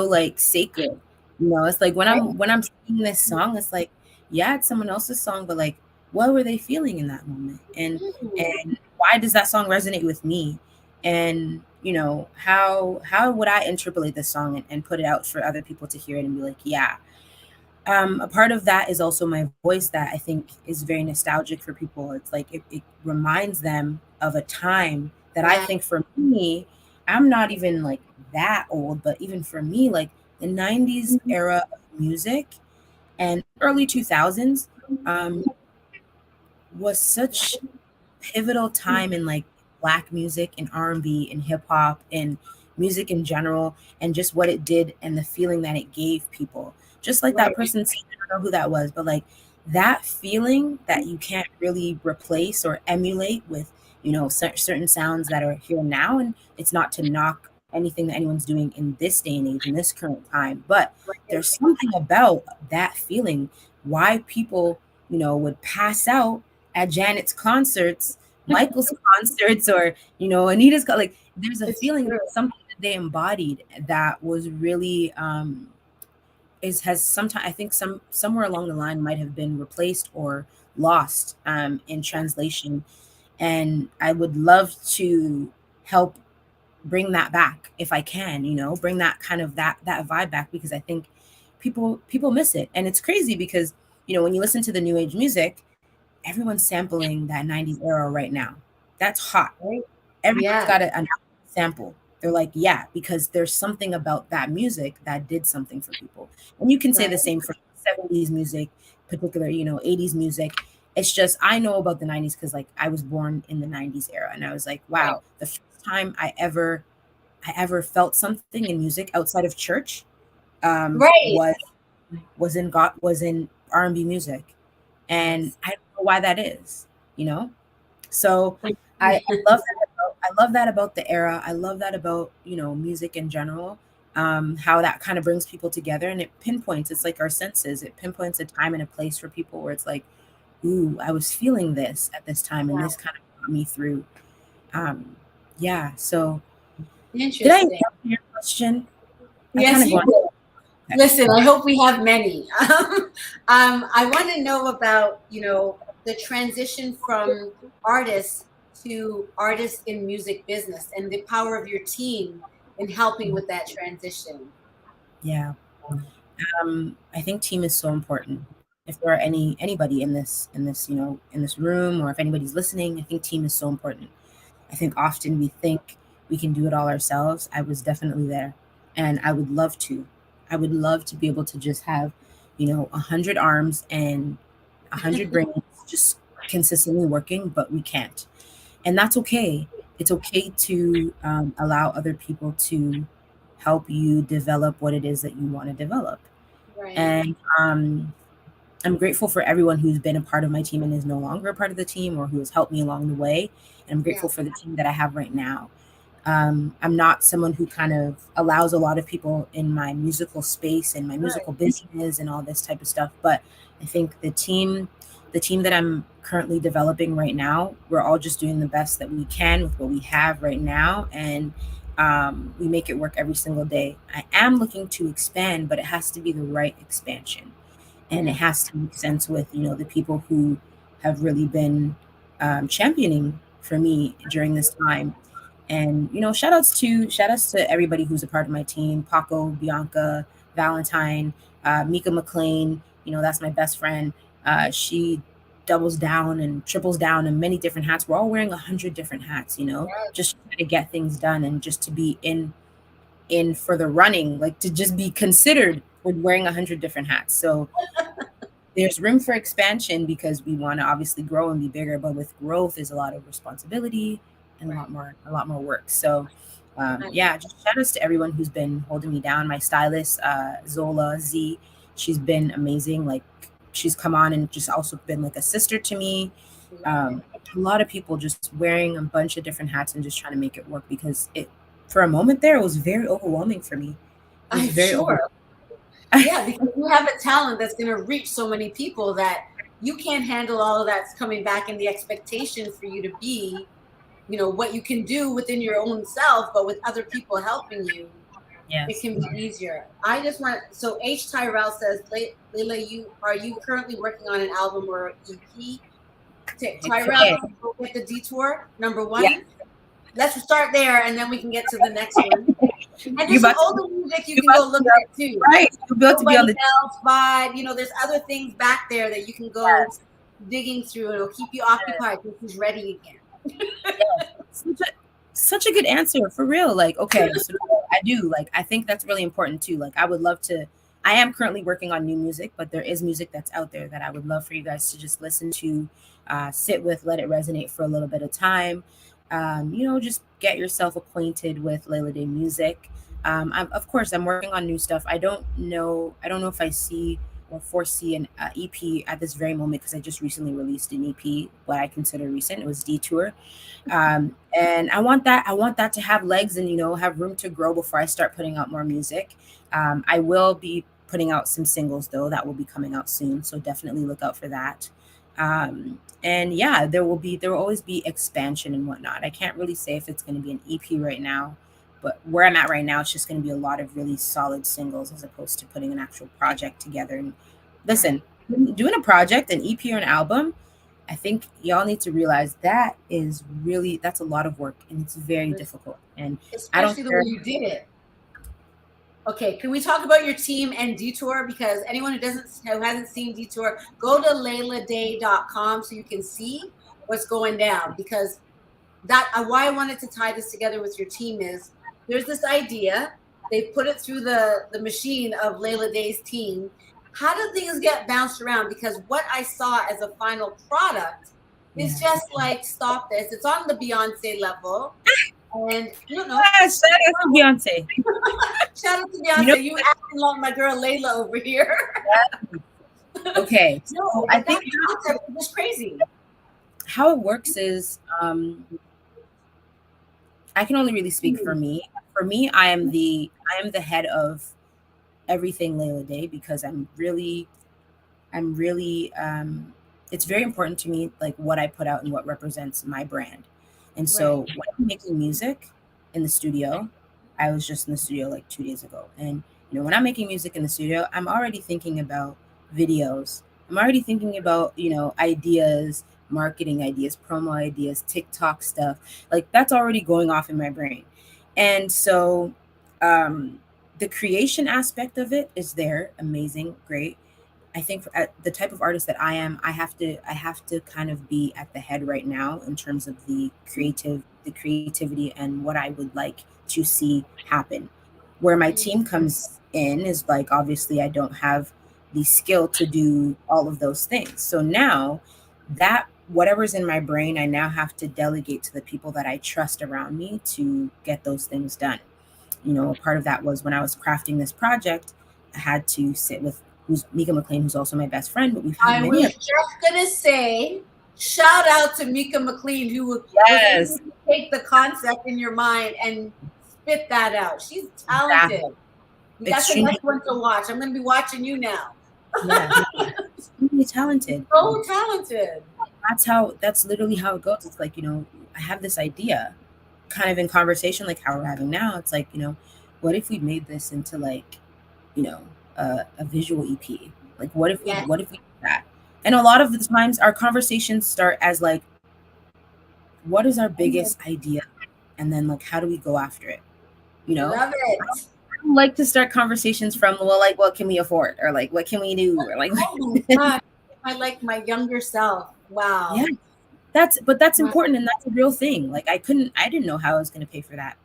like sacred. You know, it's like when I'm singing this song, it's like, yeah, it's someone else's song, but like, what were they feeling in that moment? And why does that song resonate with me? And you know, how would I interpolate this song and put it out for other people to hear it and be like, yeah. A part of that is also my voice that I think is very nostalgic for people. It's like it reminds them of a time that I think for me, I'm not even like that old, but even for me, like the 90s era of music and early 2000s was such pivotal time in like Black music and R&B and hip hop and music in general, and just what it did and the feeling that it gave people. Just like that person said, I don't know who that was, but like that feeling that you can't really replace or emulate with, you know, certain sounds that are here now. And it's not to knock anything that anyone's doing in this day and age, in this current time, but there's something about that feeling, why people, you know, would pass out at Janet's concerts, Michael's concerts, or, you know, Anita's like, there's a feeling, something that they embodied that was really has sometimes, I think somewhere along the line might have been replaced or lost in translation. And I would love to help bring that back if I can, you know, bring that kind of that vibe back, because I think people miss it. And it's crazy because, you know, when you listen to the new age music, everyone's sampling that 90s era right now. That's hot. Right? Everyone's got a sample. They're like, yeah, because there's something about that music that did something for people. And you can say the same for 70s music, particular, you know, 80s music. It's just, I know about the 90s because like I was born in the 90s era, and I was like, wow, the first time I ever felt something in music outside of church was in R&B music. And I don't know why that is, you know? So I love that about the era. I love that about, you know, music in general, how that kind of brings people together, and it pinpoints, it's like our senses. It pinpoints a time and a place for people where it's like, ooh, I was feeling this at this time, and this kind of got me through. So interesting. Did I answer your question? Yes, you did. Listen, I hope we have many. I want to know about, you know, the transition from artists to artists in music business, and the power of your team in helping with that transition. Yeah. I think team is so important. If there are anybody in this, you know, in this room, or if anybody's listening, I think team is so important. I think often we think we can do it all ourselves. I was definitely there, and I would love to. I would love to be able to just have, you know, 100 arms and 100 brains just consistently working, but we can't. And that's okay. It's okay to allow other people to help you develop what it is that you want to develop. Right. And I'm grateful for everyone who's been a part of my team and is no longer a part of the team, or who has helped me along the way. And I'm grateful for the team that I have right now. I'm not someone who kind of allows a lot of people in my musical space and my musical business and all this type of stuff. But I think the team that I'm currently developing right now, we're all just doing the best that we can with what we have right now. And We make it work every single day. I am looking to expand, but it has to be the right expansion, and it has to make sense with the people who have really been championing for me during this time. And shout outs to everybody who's a part of my team: Paco, Bianca, Valentine, Mika McLean. That's my best friend. She doubles down and triples down in many different hats. We're all wearing 100 different hats, just to get things done and just to be in for the running, like to just be considered with wearing 100 different hats. So there's room for expansion because we want to obviously grow and be bigger, but with growth is a lot of responsibility and a lot more work. So just shout outs to everyone who's been holding me down. My stylist, Zola Z, she's been amazing. Like, she's come on and just also been like a sister to me. A lot of people just wearing a bunch of different hats and just trying to make it work, because for a moment there, it was very overwhelming for me. I'm sure. Yeah, because you have a talent that's going to reach so many people that you can't handle all of that's coming back, and the expectation for you to be, what you can do within your own self, but with other people helping you, it can be easier. I just want, so H. Tyrell says, Leila, are you currently working on an album or EP? Tyrell, go get the detour, number 1. Yeah. Let's start there, and then we can get to the next one. And there's some older music you can go look at too. Right. You're about to be on the else vibe. There's other things back there that you can go digging through, and it'll keep you occupied until he's ready again. Such a good answer, for real. Like, okay, so I do. Like, I think that's really important too. Like, I would love to. I am currently working on new music, but there is music that's out there that I would love for you guys to just listen to, sit with, let it resonate for a little bit of time. Just get yourself acquainted with Leila Dey music. Of course, I'm working on new stuff. I don't know if I see or foresee an EP at this very moment, because I just recently released an EP, what I consider recent. It was Detour. And I want that to have legs and, have room to grow before I start putting out more music. I will be putting out some singles, though, that will be coming out soon. So definitely look out for that. And yeah, there will always be expansion and whatnot. I can't really say if it's going to be an EP right now, but where I'm at right now, it's just going to be a lot of really solid singles as opposed to putting an actual project together. And listen, doing a project, an EP or an album, I think y'all need to realize that's a lot of work, and it's very difficult. And especially the way you did it. Okay, can we talk about your team and Detour? Because anyone who hasn't seen Detour, go to leiladay.com so you can see what's going down. Because why I wanted to tie this together with your team is there's this idea. They put it through the machine of Leila Dey's team. How do things get bounced around? Because what I saw as a final product is just like, stop this. It's on the Beyonce level. And shout out to Beyonce. Shout out to Beyonce. You acting like my girl Leila over here. Okay. So I think it's crazy. How it works is I can only really speak for me. For me, I am the head of everything Leila Dey, because I'm really it's very important to me, like, what I put out and what represents my brand. And so when I'm making music in the studio, I was just in the studio like 2 days ago. And, when I'm making music in the studio, I'm already thinking about videos. I'm already thinking about, ideas, marketing ideas, promo ideas, TikTok stuff. Like, that's already going off in my brain. And so the creation aspect of it is there. Amazing. Great. I think for the type of artist that I am, I have to kind of be at the head right now in terms of the creativity and what I would like to see happen. Where my team comes in is like, obviously I don't have the skill to do all of those things. So now that whatever's in my brain, I now have to delegate to the people that I trust around me to get those things done. A part of that was when I was crafting this project, I had to sit with Mika McLean, who's also my best friend. But I was just gonna say, shout out to Mika McLean, who was able to take the concept in your mind and spit that out. She's talented. Exactly. You got the next one to watch. I'm gonna be watching you now. Yeah, really talented. So talented. That's literally how it goes. It's like, I have this idea. kind of in conversation like how we're having now, it's like, what if we made this into like, a visual EP? Like Yes. what if we did that? And a lot of the times our conversations start as like, what is our biggest idea? And then like, how do we go after it? Love it. I like to start conversations from, well, like, what can we afford? Or like, what can we do? Or like, Oh my God. I like my younger self. Wow. yeah, that's important. And that's a real thing. Like I didn't know how I was going to pay for that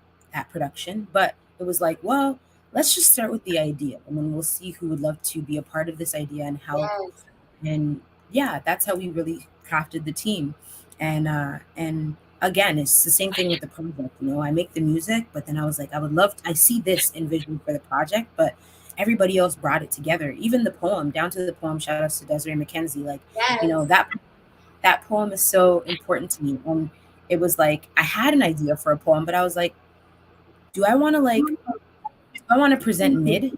production, but it was like, well, let's just start with the idea and then we'll see who would love to be a part of this idea and help. Yes. And yeah, that's how we really crafted the team. And again, it's the same thing with the project. I make the music, but then I was like, I see this in vision for the project, but everybody else brought it together. Even the poem, down to the poem. Shout outs to Desiree McKenzie. Like, Yes. that poem is so important to me. And it was like I had an idea for a poem, but I was like, do I want to present mid?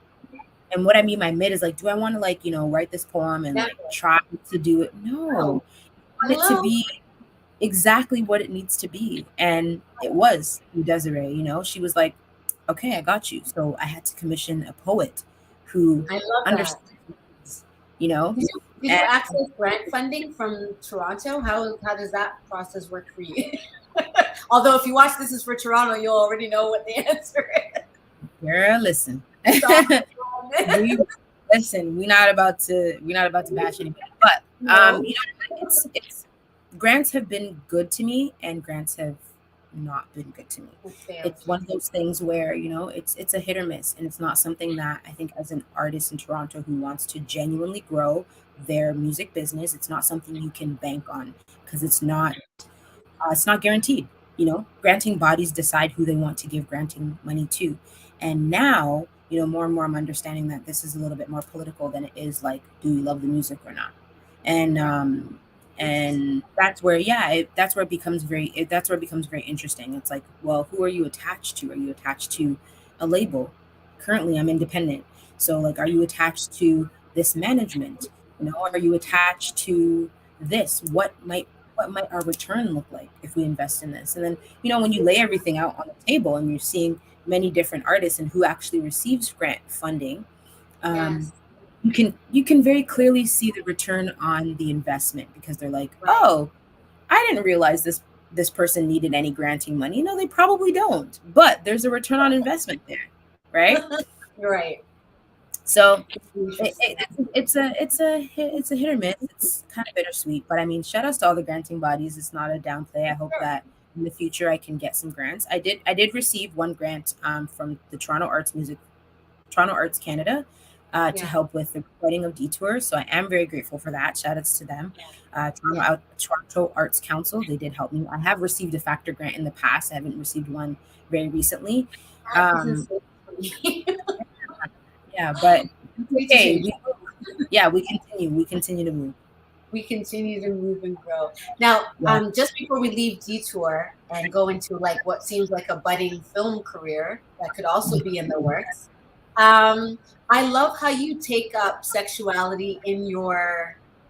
And what I mean by mid is like, do I want to like, write this poem and like try to do it? No. I want it to be exactly what it needs to be. And it was Desiree, she was like, okay, I got you. So I had to commission a poet who I love understands, Did you access grant funding from Toronto? How does that process work for you? Although if you watch This Is for Toronto, you'll already know what the answer is. Girl, listen. We're not about to bash anybody. But it's grants have been good to me and grants have not been good to me. It's one of those things where, it's a hit or miss, and it's not something that I think as an artist in Toronto who wants to genuinely grow their music business, it's not something you can bank on because it's not guaranteed. Granting bodies decide who they want to give granting money to. And now, more and more I'm understanding that this is a little bit more political than it is like, do we love the music or not? And that's where it becomes very interesting. It's like, well, who are you attached to? Are you attached to a label? Currently I'm independent, so like, are you attached to this management? Are you attached to this? What might our return look like if we invest in this? And then when you lay everything out on the table and you're seeing many different artists and who actually receives grant funding, you can very clearly see the return on the investment, because they're like, oh, I didn't realize this person needed any granting money. No, they probably don't, but there's a return on investment there, right? Right. So it's a hit or miss. It's kind of bittersweet, but I mean, shout outs to all the granting bodies. It's not a downplay. I hope that in the future I can get some grants. I did receive one grant from the Toronto Arts Canada to help with the recording of Detours. So I am very grateful for that. Shout outs to them. Toronto Arts Council, they did help me. I have received a factor grant in the past. I haven't received one very recently. Yeah, but okay, we continue to move. We continue to move and grow. Now, just before we leave Detour and go into like what seems like a budding film career that could also be in the works, I love how you take up sexuality in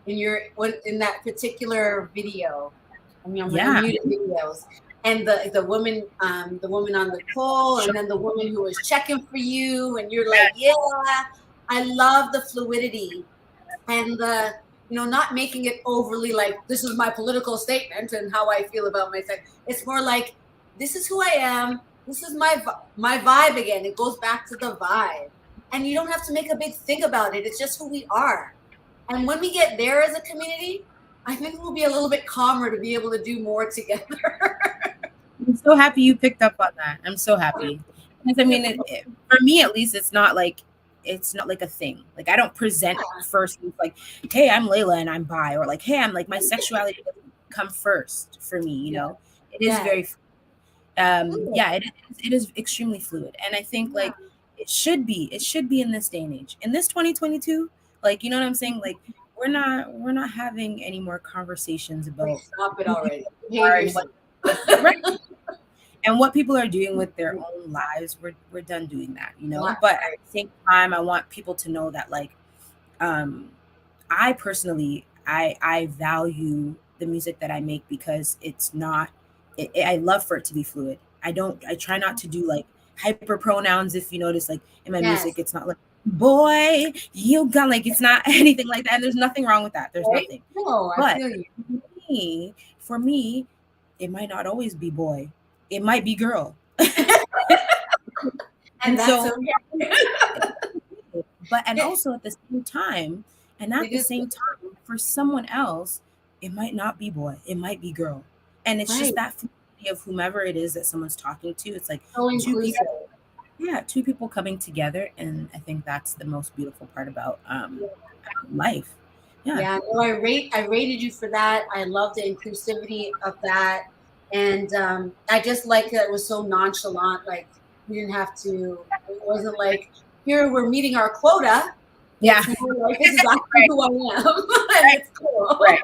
that particular video. I mean, music videos. And the woman on the pole, and then the woman who was checking for you, and you're like, yeah, I love the fluidity and the, not making it overly like, this is my political statement and how I feel about myself. It's more like, this is who I am. This is my vibe again. It goes back to the vibe, and you don't have to make a big thing about it. It's just who we are. And when we get there as a community, I think we'll be a little bit calmer to be able to do more together. I'm so happy you picked up on that. I'm so happy. Because I mean, for me at least, it's not like a thing. Like, I don't present first with like, hey, I'm Leila and I'm bi, or like, hey, I'm like, my sexuality doesn't come first for me. It is very it is extremely fluid, and I think like it should be in this day and age, in this 2022. Like, you know what I'm saying? Like, we're not having any more conversations about stop it already. And what people are doing with their own lives. We're done doing that, But at the same time, I want people to know that like, I personally, I value the music that I make because it's not. I love for it to be fluid. I try not to do like hyper pronouns. If you notice, like in my Yes. music, it's not like boy, you got, like, it's not anything like that. And there's nothing wrong with that. There's Right? nothing. No, I But feel you. for me, it might not always be boy. It might be girl. And that's so, okay. and also at the same time, for someone else, it might not be boy. It might be girl. And it's just that fluidity of whomever it is that someone's talking to. It's like So inclusive. two people coming together, and I think that's the most beautiful part about life. Yeah, no, I rated you for that. I love the inclusivity of that, and I just like that it was so nonchalant. Like we didn't have to. It wasn't like here we're meeting our quota. Yeah, like, this is actually who I am, and it's cool. Right.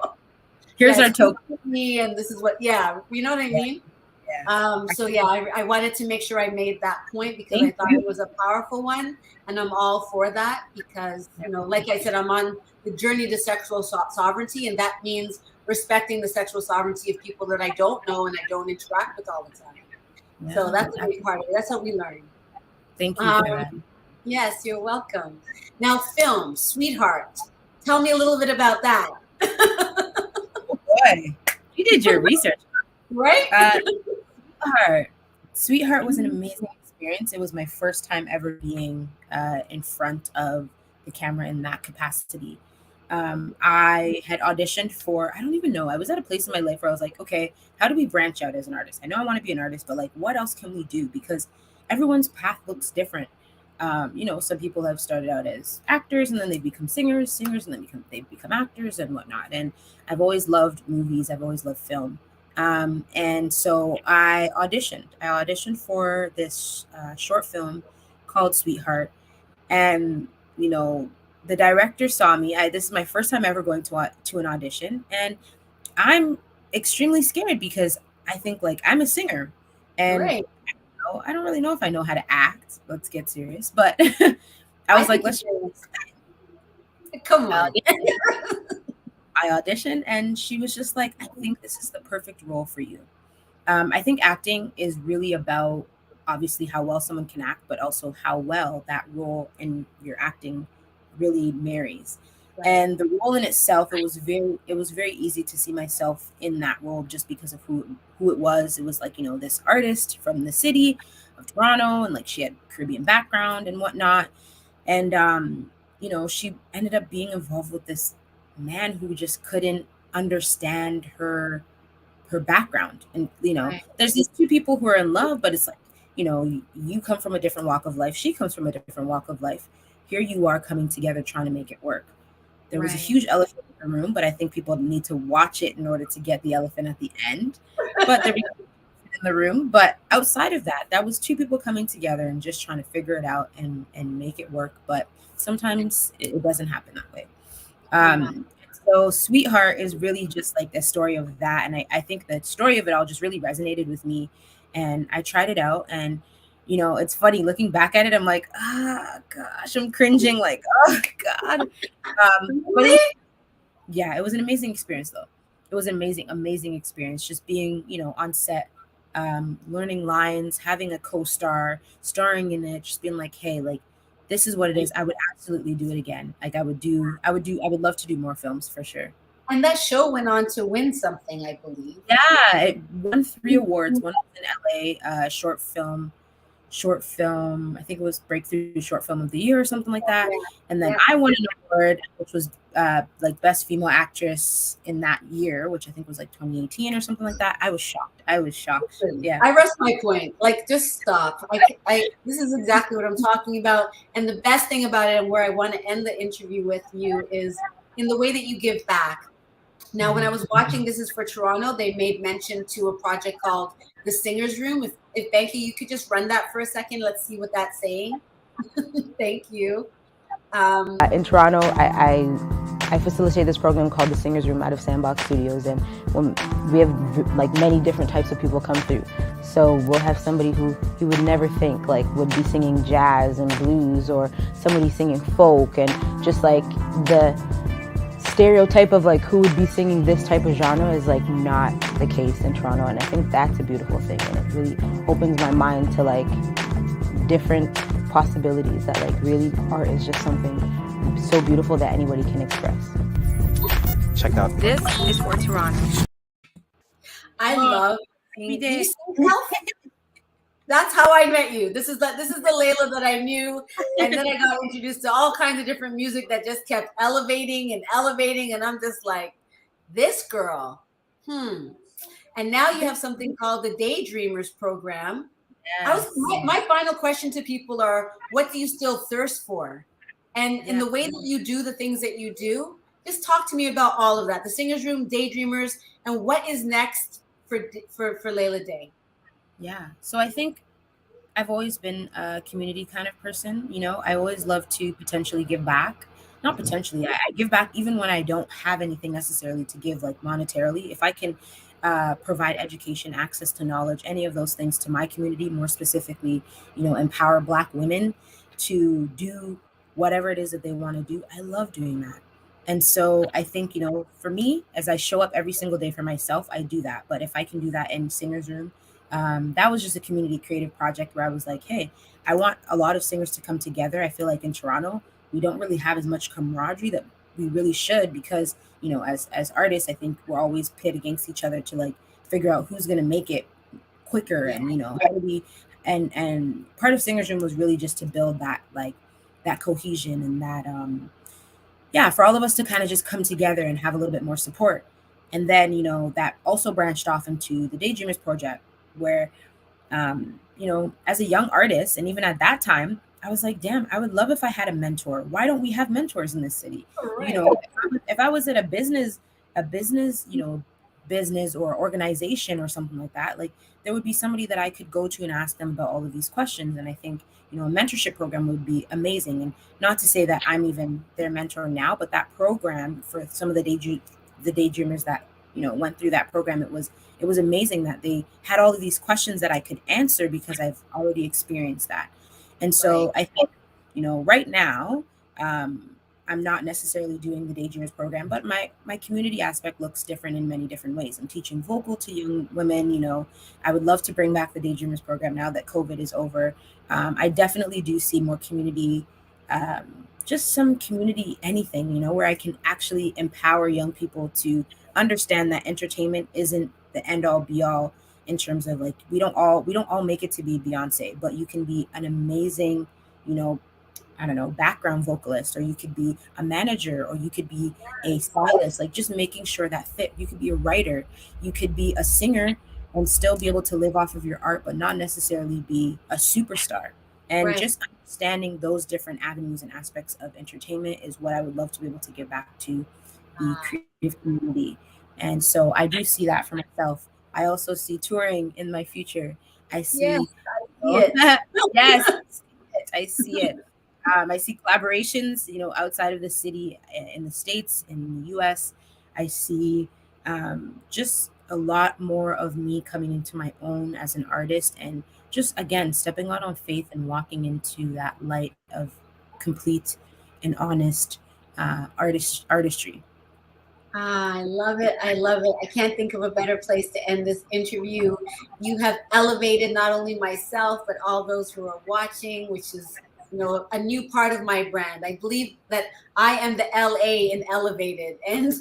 Here's our token. Me, and this is what. Yeah, you know what I mean. Yeah. So yeah, I wanted to make sure I made that point because I thought it was a powerful one, and I'm all for that because, you know, like I said, I'm on the journey to sexual sovereignty, and that means respecting the sexual sovereignty of people that I don't know and I don't interact with all the time. Yeah, so that's a big part of it. That's what we learn. Thank you for that. Yes, you're welcome. Now, film, Sweetheart. Tell me a little bit about that. Oh boy, you did your research, right? Sweetheart was an amazing experience. It was my first time ever being in front of the camera in that capacity. I had auditioned for, I don't even know, I was at a place in my life where I was like, okay, how do we branch out as an artist? I know I want to be an artist, but like, what else can we do? Because everyone's path looks different. You know, some people have started out as actors and then they become singers, and then they become actors and whatnot. And I've always loved movies. I've always loved film. And so I auditioned for this short film called Sweetheart. And, you know, the director saw me. This is my first time ever going to an audition. And I'm extremely scared because I think like I'm a singer. And I don't really know if I know how to act. Let's get serious. But I was like, let's come on. I auditioned and she was just like, I think this is the perfect role for you. I think acting is really about obviously how well someone can act, but also how well that role in your acting really marries. Right. And the role in itself, it was very easy to see myself in that role just because of who it was. It was like, you know, this artist from the city of Toronto, and like she had Caribbean background and whatnot. And you know, she ended up being involved with this man who just couldn't understand her background. And, you know, there's these two people who are in love, but it's like, you know, you come from a different walk of life. She comes from a different walk of life. Here you are coming together, trying to make it work. There was a huge elephant in the room, but I think people need to watch it in order to get the elephant at the end. But there was in the room. But outside of that, that was two people coming together and just trying to figure it out and make it work. But sometimes it doesn't happen that way. So Sweetheart is really just like the story of that. And I think the story of it all just really resonated with me. And I tried it out. And, you know, it's funny looking back at it. I'm like, gosh, I'm cringing. Like, oh, God. But it was an amazing experience, though. It was an amazing experience. Just being, you know, on set, learning lines, having a co-star, starring in it, just being like, hey, like, this is what it is. I would absolutely do it again. Like I would love to do more films for sure. And that show went on to win something, I believe. Yeah, it won 3 awards. One was in LA, short film. I think it was Breakthrough Short Film of the Year or something like that. And then I won an award, which was like Best Female Actress in that year, which I think was like 2018 or something like that. I was shocked. Yeah. I rest my point. Like, just stop. This is exactly what I'm talking about. And the best thing about it, and where I want to end the interview with you, is in the way that you give back. Now, when I was watching This Is for Toronto, they made mention to a project called The Singer's Room. If Becky, you could just run that for a second. Let's see what that's saying. Thank you. In Toronto, I facilitate this program called The Singer's Room out of Sandbox Studios, and we have like many different types of people come through. So we'll have somebody who you would never think like would be singing jazz and blues, or somebody singing folk, and just like the stereotype of like who would be singing this type of genre is like not the case in Toronto, and I think that's a beautiful thing, and it really opens my mind to like different possibilities, that like really art is just something so beautiful that anybody can express. Check out. This is for Toronto. I love We do you did. sing health? That's how I met you. This is the Leila that I knew, and then I got introduced to all kinds of different music that just kept elevating, and I'm just like, this girl. And now you have something called the Daydreamers program. Yes. My final question to people are, what do you still thirst for? And in the way that you do the things that you do, just talk to me about all of that. The Singers Room, Daydreamers, and what is next for Leila Dey. Yeah. So I think I've always been a community kind of person. You know, I always love to potentially give back. Not potentially, I give back even when I don't have anything necessarily to give, like monetarily. If I can provide education, access to knowledge, any of those things to my community, more specifically, you know, empower Black women to do whatever it is that they want to do, I love doing that. And so I think, you know, for me, as I show up every single day for myself, I do that. But if I can do that in Singers Room, that was just a community creative project where I was like, hey, I want a lot of singers to come together. I feel like in Toronto, we don't really have as much camaraderie that we really should, because, you know, as artists, I think we're always pit against each other to like figure out who's going to make it quicker. And, you know, how do we, and part of Singers Room was really just to build that, like that cohesion and that, for all of us to kind of just come together and have a little bit more support. And then, you know, that also branched off into the Daydreamers project, where, you know, as a young artist, and even at that time, I was like, damn, I would love if I had a mentor. Why don't we have mentors in this city? Right. You know, if I was at a business, you know, business or organization or something like that, like there would be somebody that I could go to and ask them about all of these questions. And I think, you know, a mentorship program would be amazing. And not to say that I'm even their mentor now, but that program for some of the daydreamers that, you know, went through that program, it was amazing that they had all of these questions that I could answer because I've already experienced that. And so I think, you know, right now, I'm not necessarily doing the Daydreamers program, but my community aspect looks different in many different ways. I'm teaching vocal to young women. You know, I would love to bring back the Daydreamers program now that COVID is over. I definitely do see more community, just some community anything, you know, where I can actually empower young people to understand that entertainment isn't the end all be all, in terms of like, we don't all make it to be Beyonce, but you can be an amazing, you know, I don't know, background vocalist, or you could be a manager, or you could be a stylist, like just making sure that fit. You could be a writer, you could be a singer and still be able to live off of your art, but not necessarily be a superstar. And just understanding those different avenues and aspects of entertainment is what I would love to be able to give back to the creative community. And so I do see that for myself. I also see touring in my future. I see, Yes, I see it. Yes, I see it. I see collaborations, you know, outside of the city, in the States, in the US. I see just a lot more of me coming into my own as an artist, and just, again, stepping out on faith and walking into that light of complete and honest artistry. I love it. I love it. I can't think of a better place to end this interview. You have elevated not only myself, but all those who are watching, which is, you know, a new part of my brand. I believe that I am the LA in elevated, and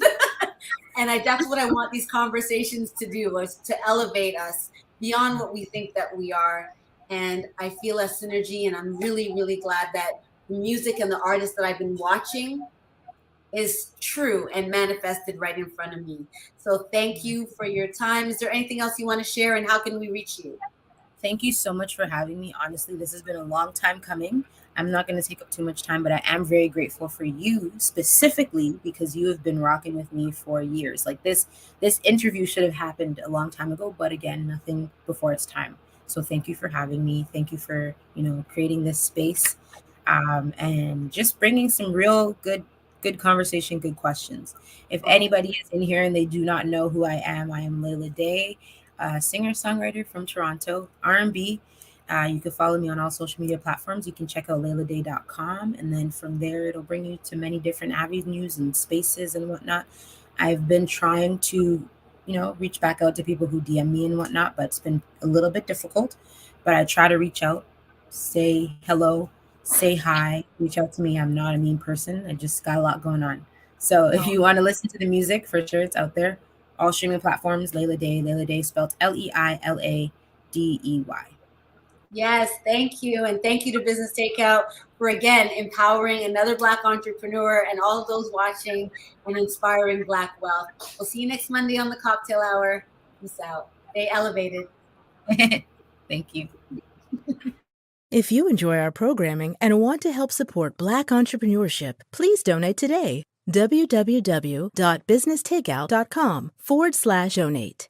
that's what I want these conversations to do, is to elevate us beyond what we think that we are. And I feel a synergy, and I'm really, really glad that the music and the artists that I've been watching is true and manifested right in front of me. So thank you for your time. Is there anything else you want to share, and how can we reach you? Thank you so much for having me. Honestly, this has been a long time coming. I'm not going to take up too much time, but I am very grateful for you specifically, because you have been rocking with me for years. Like this interview should have happened a long time ago, but again, nothing before its time. So thank you for having me. Thank you for, you know, creating this space, and just bringing some real good conversation, good questions. If anybody is in here and they do not know who I am Leila Dey, singer-songwriter from Toronto, R&B. You can follow me on all social media platforms. You can check out LeilaDey.com, and then from there, it'll bring you to many different avenues and spaces and whatnot. I've been trying to, reach back out to people who DM me and whatnot, but it's been a little bit difficult. But I try to reach out, say hello, say hi, reach out to me. I'm not a mean person. I just got a lot going on. So if you want to listen to the music, for sure, it's out there. All streaming platforms, Leila Dey spelled Leiladey. Yes, thank you. And thank you to Business Takeout for, again, empowering another Black entrepreneur and all of those watching and inspiring Black wealth. We'll see you next Monday on the CockTale Hour. Peace out. Stay elevated. Thank you. If you enjoy our programming and want to help support Black entrepreneurship, please donate today. www.businesstakeout.com/donate.